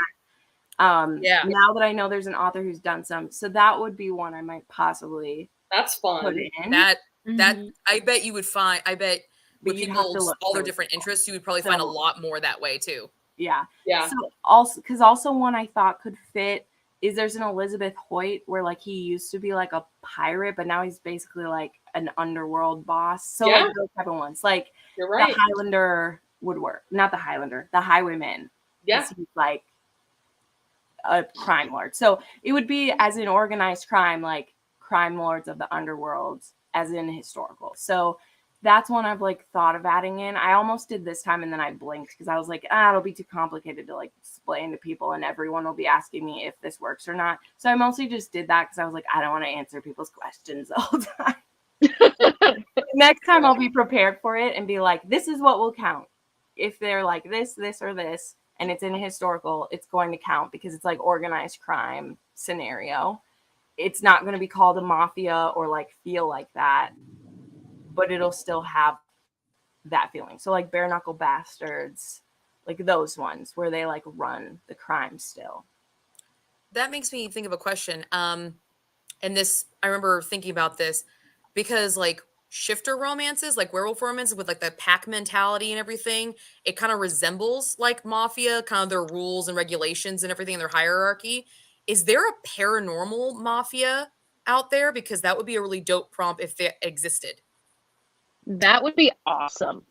Now that I know there's an author who's done some, so that would be one I might possibly That's fun. put in. That I bet you would find. I bet with people all their different interests, you would probably find a lot more that way too. Yeah. So also one I thought could fit is there's an Elizabeth Hoyt where like he used to be like a pirate, but now he's basically like an underworld boss. So like those type of ones, like You're right. the Highlander would work, not the Highlander, the Highwayman. Yeah. He's like a crime lord. So it would be as in organized crime, like crime lords of the underworld, as in historical. So that's one I've like thought of adding in. I almost did this time and then I blinked because I was like, it'll be too complicated to like explain to people and everyone will be asking me if this works or not. So I mostly just did that because I was like, I don't want to answer people's questions all the time. Next time I'll be prepared for it and be like, this is what will count. If they're like this, or this, and it's in a historical, it's going to count because it's like organized crime scenario. It's not going to be called a mafia or like feel like that, but it'll still have that feeling. So like Bare Knuckle Bastards, like those ones where they like run the crime still. That makes me think of a question. And this, I remember thinking about this because like shifter romances, like werewolf romances with like the pack mentality and everything, it kind of resembles like mafia, kind of their rules and regulations and everything in their hierarchy. Is there a paranormal mafia out there? Because that would be a really dope prompt if it existed. That would be awesome.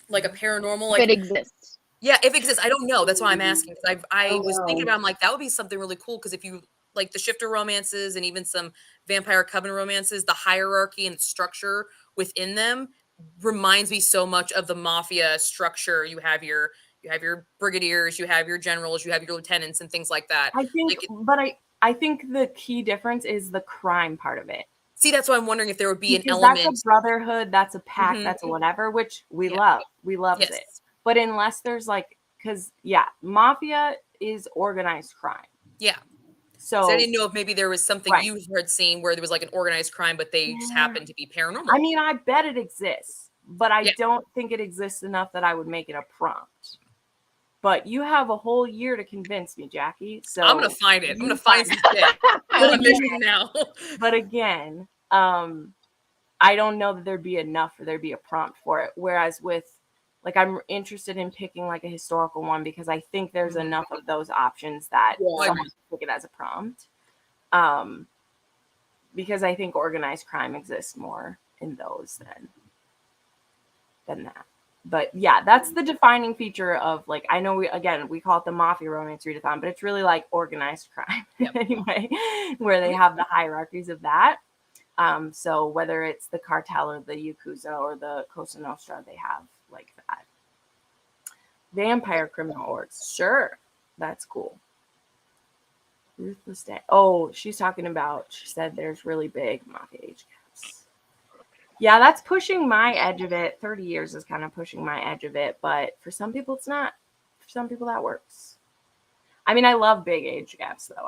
Like a paranormal, like if it exists. Yeah, if it exists. I don't know. That's why I'm asking. I was thinking about, I'm like, that would be something really cool because if you like the shifter romances and even some vampire coven romances, the hierarchy and structure within them reminds me so much of the mafia structure. You have your brigadiers, you have your generals, you have your lieutenants and things like that. I think, I think the key difference is the crime part of it. See, that's why I'm wondering if there would be because an element. That's a brotherhood, that's a pack, that's a whatever, which we love. We love it. But unless there's like, because mafia is organized crime. Yeah. So I didn't know if maybe there was something you had seen where there was like an organized crime, but they just happened to be paranormal. I mean, I bet it exists. but I don't think it exists enough that I would make it a prompt. But you have a whole year to convince me, Jackie. So I'm gonna find it. I'm gonna find some shit. I'm on a mission now. But again, I don't know that there'd be enough for there to be a prompt for it. Whereas with, like, I'm interested in picking like a historical one because I think there's enough of those options that someone can pick it as a prompt. Because I think organized crime exists more in those than that. But yeah, that's the defining feature of, like, I know we call it the Mafia romance readathon, but it's really like organized crime anyway, where they have the hierarchies of that. So whether it's the cartel or the Yakuza or the Cosa Nostra, they have like that. Vampire criminal orgs. Sure. That's cool. Ruthless Day. Oh, she's talking about, she said there's really big Mafia age gaps. Yeah, that's pushing my edge of it. 30 years is kind of pushing my edge of it, but for some people it's not. For some people that works. I mean, I love big age gaps though.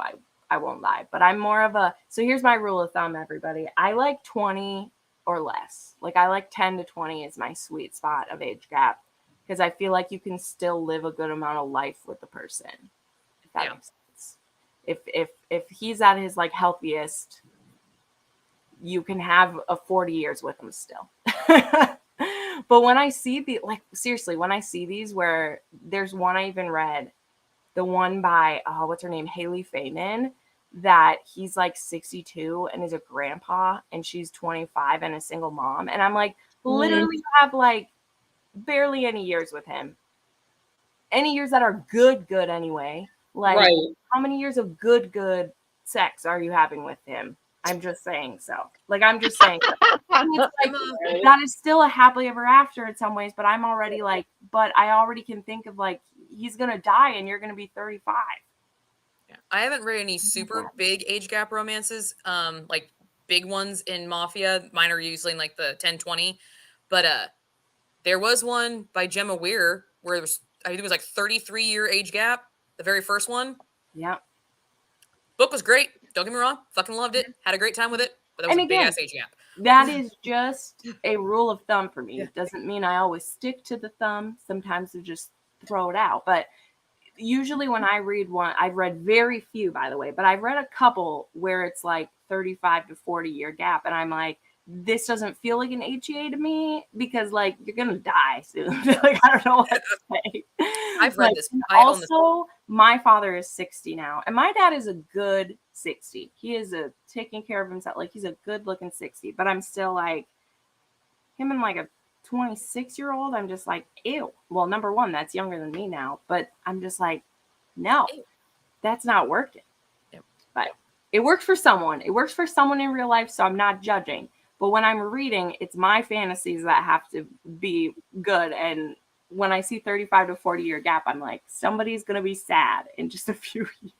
I won't lie, but I'm more of a, so here's my rule of thumb, everybody. I like 20 or less. Like, I like 10 to 20 is my sweet spot of age gap because I feel like you can still live a good amount of life with the person. If that makes sense. If he's at his like healthiest, you can have a 40 years with him still. But when I see like, seriously, when I see these where there's one I even read, the one by, what's her name? Haley Feynman, that he's like 62 and is a grandpa and she's 25 and a single mom. And I'm like, literally you have like barely any years with him. Any years that are good anyway. Like, how many years of good sex are you having with him? I'm just saying so. Like, I'm just saying. It's like, that is still a happily ever after in some ways, but I'm already like, but I already can think of like, he's going to die and you're going to be 35. Yeah. I haven't read any super big age gap romances, like big ones in Mafia. Mine are usually in like the 10-20. But there was one by Gemma Weir where there was, I think it was like 33-year age gap, the very first one. Yeah. Book was great. Don't get me wrong. Fucking loved it. Had a great time with it. But that was a big ass age gap. That is just a rule of thumb for me. It doesn't mean I always stick to the thumb. Sometimes I just throw it out. But usually when I read one, I've read very few, by the way, but I've read a couple where it's like 35 to 40 year gap. And I'm like, this doesn't feel like an HEA to me because, like, you're going to die soon. Like, I don't know what to say. I've read this. Also, my father is 60 now, and my dad is a good 60. He is taking care of himself. Like, he's a good looking 60, but I'm still like, him and like a 26-year-old, I'm just like, ew. Well, number one, that's younger than me now, but I'm just like, no, that's not working. Yep. But it works for someone. It works for someone in real life, so I'm not judging. But when I'm reading, it's my fantasies that have to be good. And when I see 35 to 40 year gap, I'm like, somebody's going to be sad in just a few years.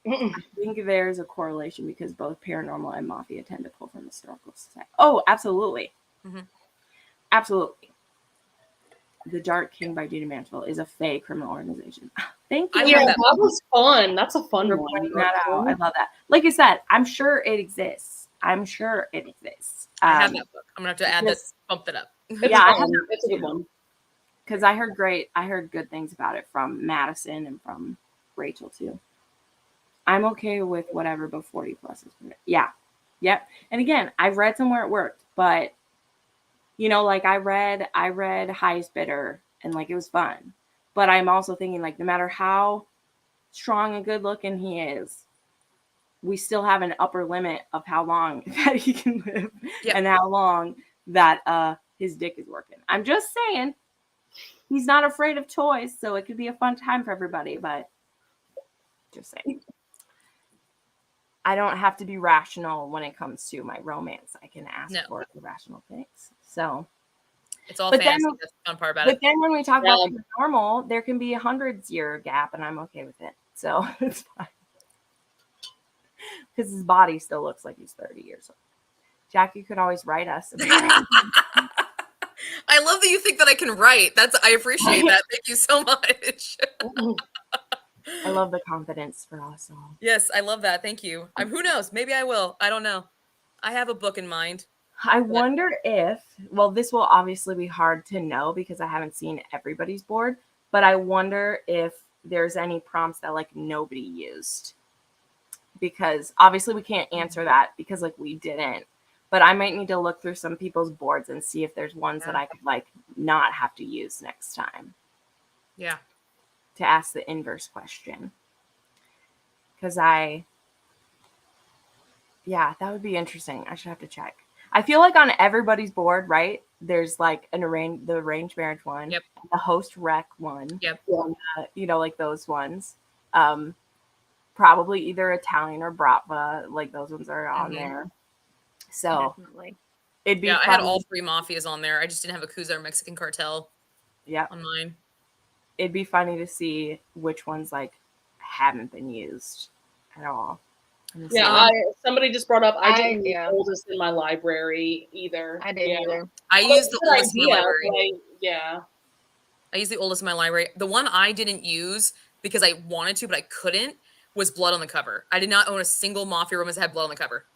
I think there's a correlation because both paranormal and Mafia tend to pull from historical society. Oh, absolutely. Mm-hmm. Absolutely. The Dark King by Judy Mansfield is a fake criminal organization. Thank you. Yeah, that was fun. That's a fun one. Pointing that out. I love that. Like I said, I'm sure it exists. I have that book. I'm gonna have to add this, bump it up. It's a good one. Because I heard good things about it from Madison and from Rachel too. I'm okay with whatever, but 40 plus is good. Yeah. Yep. And again, I've read somewhere it worked, but you know, like I read Highest Bidder and like it was fun. But I'm also thinking, like, no matter how strong and good looking he is, we still have an upper limit of how long that he can live and how long that his dick is working. I'm just saying, he's not afraid of toys, so it could be a fun time for everybody, but just saying. I don't have to be rational when it comes to my romance. I can ask for irrational things. So it's all fantasy. That's the fun part about it. But then when we talk about paranormal, there can be 100-year gap, and I'm okay with it. So it's fine. Because his body still looks like he's 30 years old. Jack, you could always write us. I love that you think that I can write. I appreciate that. Thank you so much. I love the confidence for us all. Yes, I love that. Thank you. Who knows? Maybe I will. I don't know. I have a book in mind. I wonder if, well, this will obviously be hard to know because I haven't seen everybody's board, but I wonder if there's any prompts that like nobody used. Because obviously we can't answer that because like we didn't. But I might need to look through some people's boards and see if there's ones that I could like not have to use next time. Yeah. To ask the inverse question. Because yeah, that would be interesting. I should have to check. I feel like on everybody's board, right? There's like the arranged marriage one, Yep. the host rec one, yep, you know, like those ones. Probably either Italian or Bratva, like those ones are on there. So definitely. It'd be I fun. had all 3 Mafias on there. I just didn't have a Yakuza or Mexican Cartel. Yeah, on mine. It'd be funny to see which ones like haven't been used at all. Yeah, somebody just brought up I didn't use yeah. oldest in my library either. I didn't either. I used the oldest in my idea, library. Yeah. I used the oldest in my library. The one I didn't use because I wanted to, but I couldn't, was Blood on the Cover. I did not own a single Mafia romance that had blood on the cover.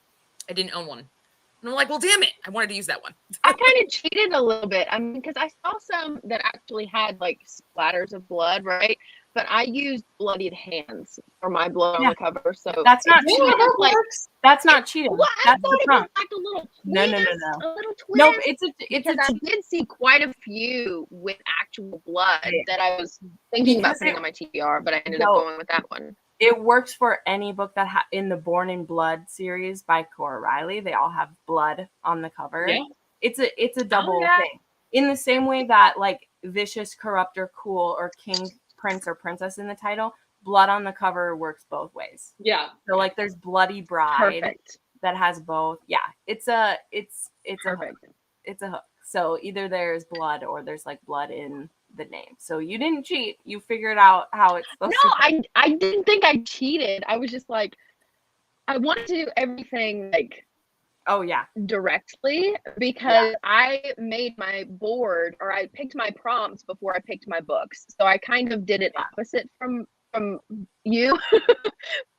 I didn't own one. And I'm like, well, damn it. I wanted to use that one. I kind of cheated a little bit. I mean, because I saw some that actually had like splatters of blood, right? But I used bloodied hands for my blood on the cover. So that's not cheating. Like, that's not cheating. Well, I that's thought it was like a little twist. No. A little twist. No, it's I did see quite a few with actual blood that I was thinking about putting on my TBR, but I ended up going with that one. It works for any book that in the Born in Blood series by Cora Riley. They all have blood on the cover. Yeah. It's a double thing. In the same way that like Vicious, Corrupt, or Cool, or King, Prince, or Princess in the title, blood on the cover works both ways. Yeah. So like there's Bloody Bride that has both. Yeah. It's a hook. It's a hook. So either there's blood or there's like blood in the name. So you didn't cheat. You figured out how it's supposed to. I didn't think I cheated. I was just like, I wanted to do everything like directly because I made my board, or I picked my prompts before I picked my books. So I kind of did it opposite from you.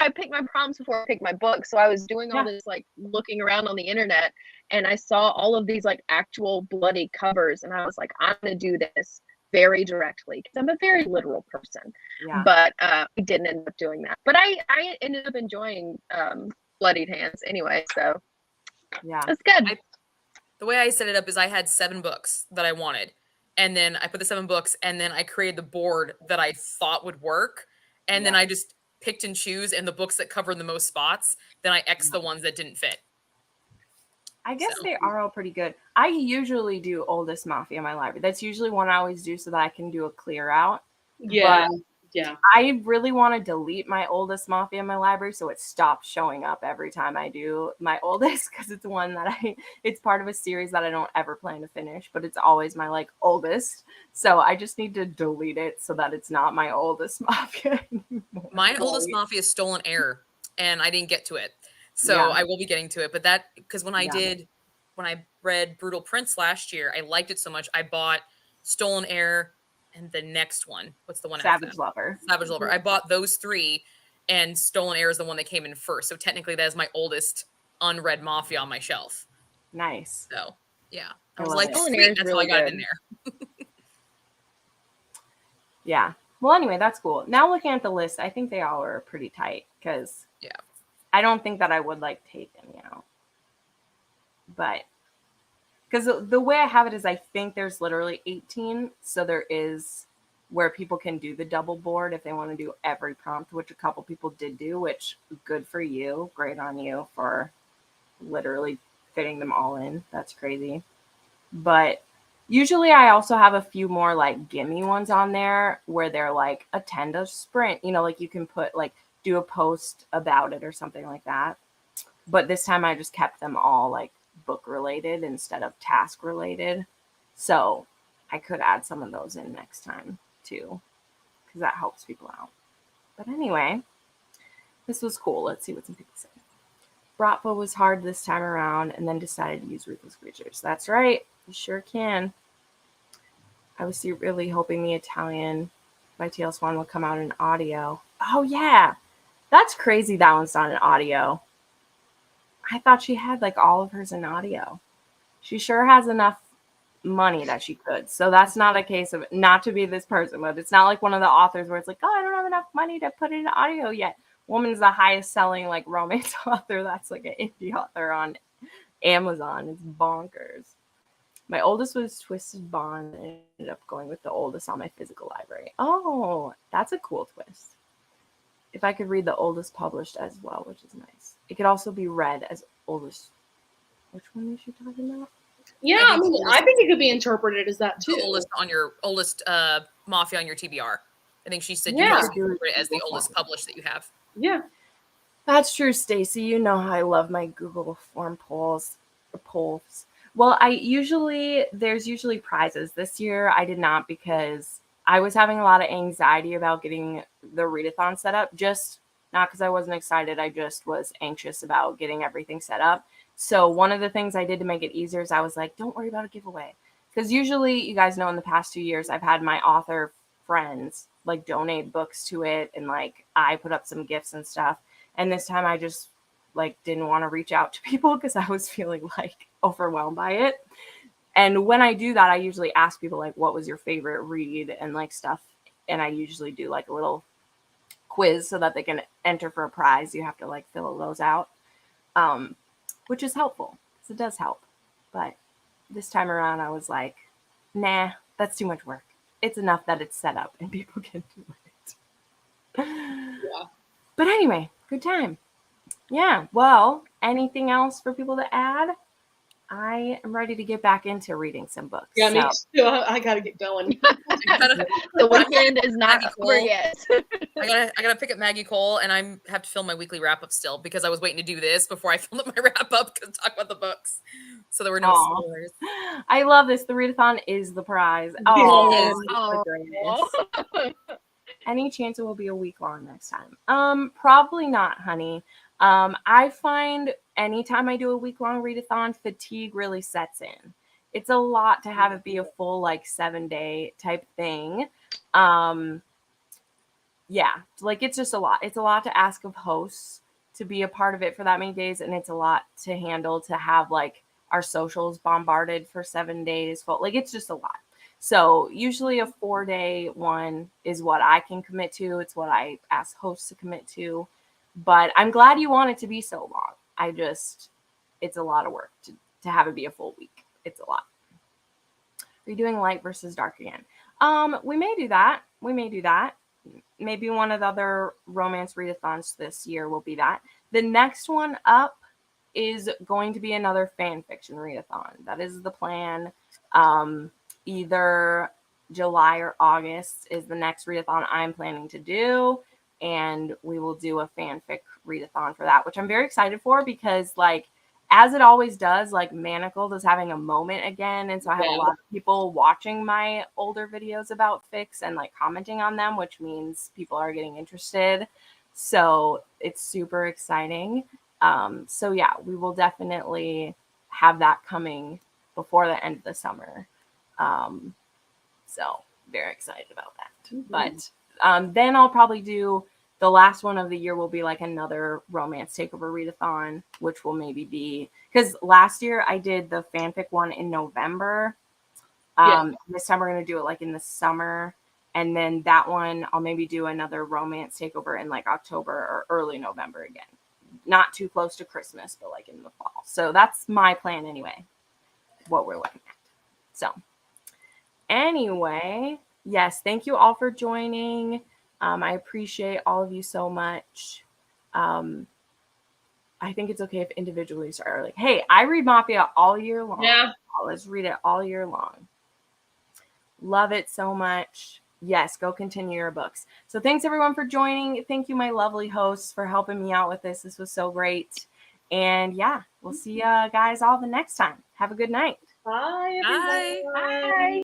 I picked my prompts before I picked my book. So I was doing all this like looking around on the internet, and I saw all of these like actual bloody covers, and I was like, I'm gonna do this very directly because I'm a very literal person. But I didn't end up doing that. But I ended up enjoying Bloodied Hands anyway, so it's good. The way I set it up is I had 7 books that I wanted, and then I put the 7 books, and then I created the board that I thought would work, and then I just picked and choose, and the books that covered the most spots, then I X'd the ones that didn't fit. I guess they are all pretty good. I usually do Oldest Mafia in my library. That's usually one I always do so that I can do a clear out. Yeah. But I really want to delete my Oldest Mafia in my library so it stops showing up every time I do my oldest, because it's one that it's part of a series that I don't ever plan to finish, but it's always my like oldest. So I just need to delete it so that it's not my Oldest Mafia anymore. My Oldest Mafia is Stolen Heir, and I didn't get to it. So I will be getting to it. But that, because when I read Brutal Prince last year, I liked it so much. I bought Stolen Heir and the next one. What's the one? Savage Lover. Savage Lover. I bought those 3, and Stolen Heir is the one that came in first. So technically that is my oldest unread Mafia on my shelf. Nice. So yeah. I was like, sweet, that's really how I got it in there. Yeah. Well, anyway, that's cool. Now looking at the list, I think they all are pretty tight because I don't think that I would like take any out. But because the way I have it is I think there's literally 18. So there is where people can do the double board if they want to do every prompt, which a couple people did do, which good for you. Great on you for literally fitting them all in. That's crazy. But usually I also have a few more like gimme ones on there where they're like attend a sprint, you know, like you can put like do a post about it or something like that. But this time I just kept them all like book related instead of task related. So I could add some of those in next time too, because that helps people out. But anyway, this was cool. Let's see what some people say. Bratva was hard this time around and then decided to use Ruthless Creatures. That's right. You sure can. I was really hoping the Italian by T.L. Swan will come out in audio. Oh, yeah. That's crazy that one's not in audio. I thought she had like all of hers in audio. She sure has enough money that she could. So that's not a case of, not to be this person, but it's not like one of the authors where it's like, oh, I don't have enough money to put it in audio yet. Woman's the highest selling like romance author. That's like an indie author on Amazon. It's bonkers. My oldest was Twisted Bond. I ended up going with the oldest on my physical library. Oh, that's a cool twist. If I could read the oldest published as well, which is nice. It could also be read as oldest. Which one is she talking about? Yeah, I think it could be interpreted as that too. The oldest Mafia on your TBR. I think she said Yeah. you must interpret it as the oldest published that you have. Yeah. That's true, Stacy. You know how I love my Google form polls. Well, there's usually prizes. This year I did not, because I was having a lot of anxiety about getting the readathon set up. Just not because I wasn't excited. I just was anxious about getting everything set up. So one of the things I did to make it easier is I was like, don't worry about a giveaway. Because usually, you guys know, in the past 2 years, I've had my author friends like donate books to it, and like I put up some gifts and stuff. And this time I just like didn't want to reach out to people because I was feeling like overwhelmed by it. And when I do that, I usually ask people like, what was your favorite read and like stuff. And I usually do like a little quiz so that they can enter for a prize. You have to like fill those out, which is helpful because it does help. But this time around, I was like, nah, that's too much work. It's enough that it's set up and people can do it. Yeah. But anyway, good time. Yeah. Well, anything else for people to add? I am ready to get back into reading some books. Yeah, me too. I gotta get going. The weekend is not over yet. I gotta pick up Maggie Cole, and I have to film my weekly wrap up still because I was waiting to do this before I filmed up my wrap up to talk about the books. So there were no spoilers. I love this. The readathon is the prize. Oh, the greatest. Any chance it will be a week long next time? Probably not, honey. I find anytime I do a week long readathon, fatigue really sets in. It's a lot to have it be a full like 7-day type thing. Yeah, like it's just a lot. It's a lot to ask of hosts to be a part of it for that many days, and it's a lot to handle to have like our socials bombarded for 7 days. Like it's just a lot. So usually a 4-day one is what I can commit to. It's what I ask hosts to commit to. But I'm glad you want it to be so long. It's a lot of work to have it be a full week. It's a lot. Are you doing light versus dark again? We may do that. Maybe one of the other romance readathons this year will be that. The next one up is going to be another fan fiction readathon. That is the plan. Either July or August is the next readathon I'm planning to do. And we will do a fanfic readathon for that, which I'm very excited for because, like, as it always does, like, Manacled is having a moment again. And so I have a lot of people watching my older videos about fics and, like, commenting on them, which means people are getting interested. So it's super exciting. So, yeah, we will definitely have that coming before the end of the summer. So very excited about that. Mm-hmm. But then I'll probably do the last one of the year will be like another romance takeover readathon, which will maybe be because last year I did the fanfic one in November. This time we're going to do it like in the summer. And then that one I'll maybe do another romance takeover in like October or early November again. Not too close to Christmas, but like in the fall. So that's my plan anyway, what we're looking at. So anyway, yes, thank you all for joining. I appreciate all of you so much. I think it's okay if individually start like, hey, I read Mafia all year long. Yeah. Let's read it all year long. Love it so much. Yes, go continue your books. So thanks everyone for joining. Thank you, my lovely hosts, for helping me out with this. This was so great. And yeah, we'll see you guys all the next time. Have a good night. Bye, everybody. Bye.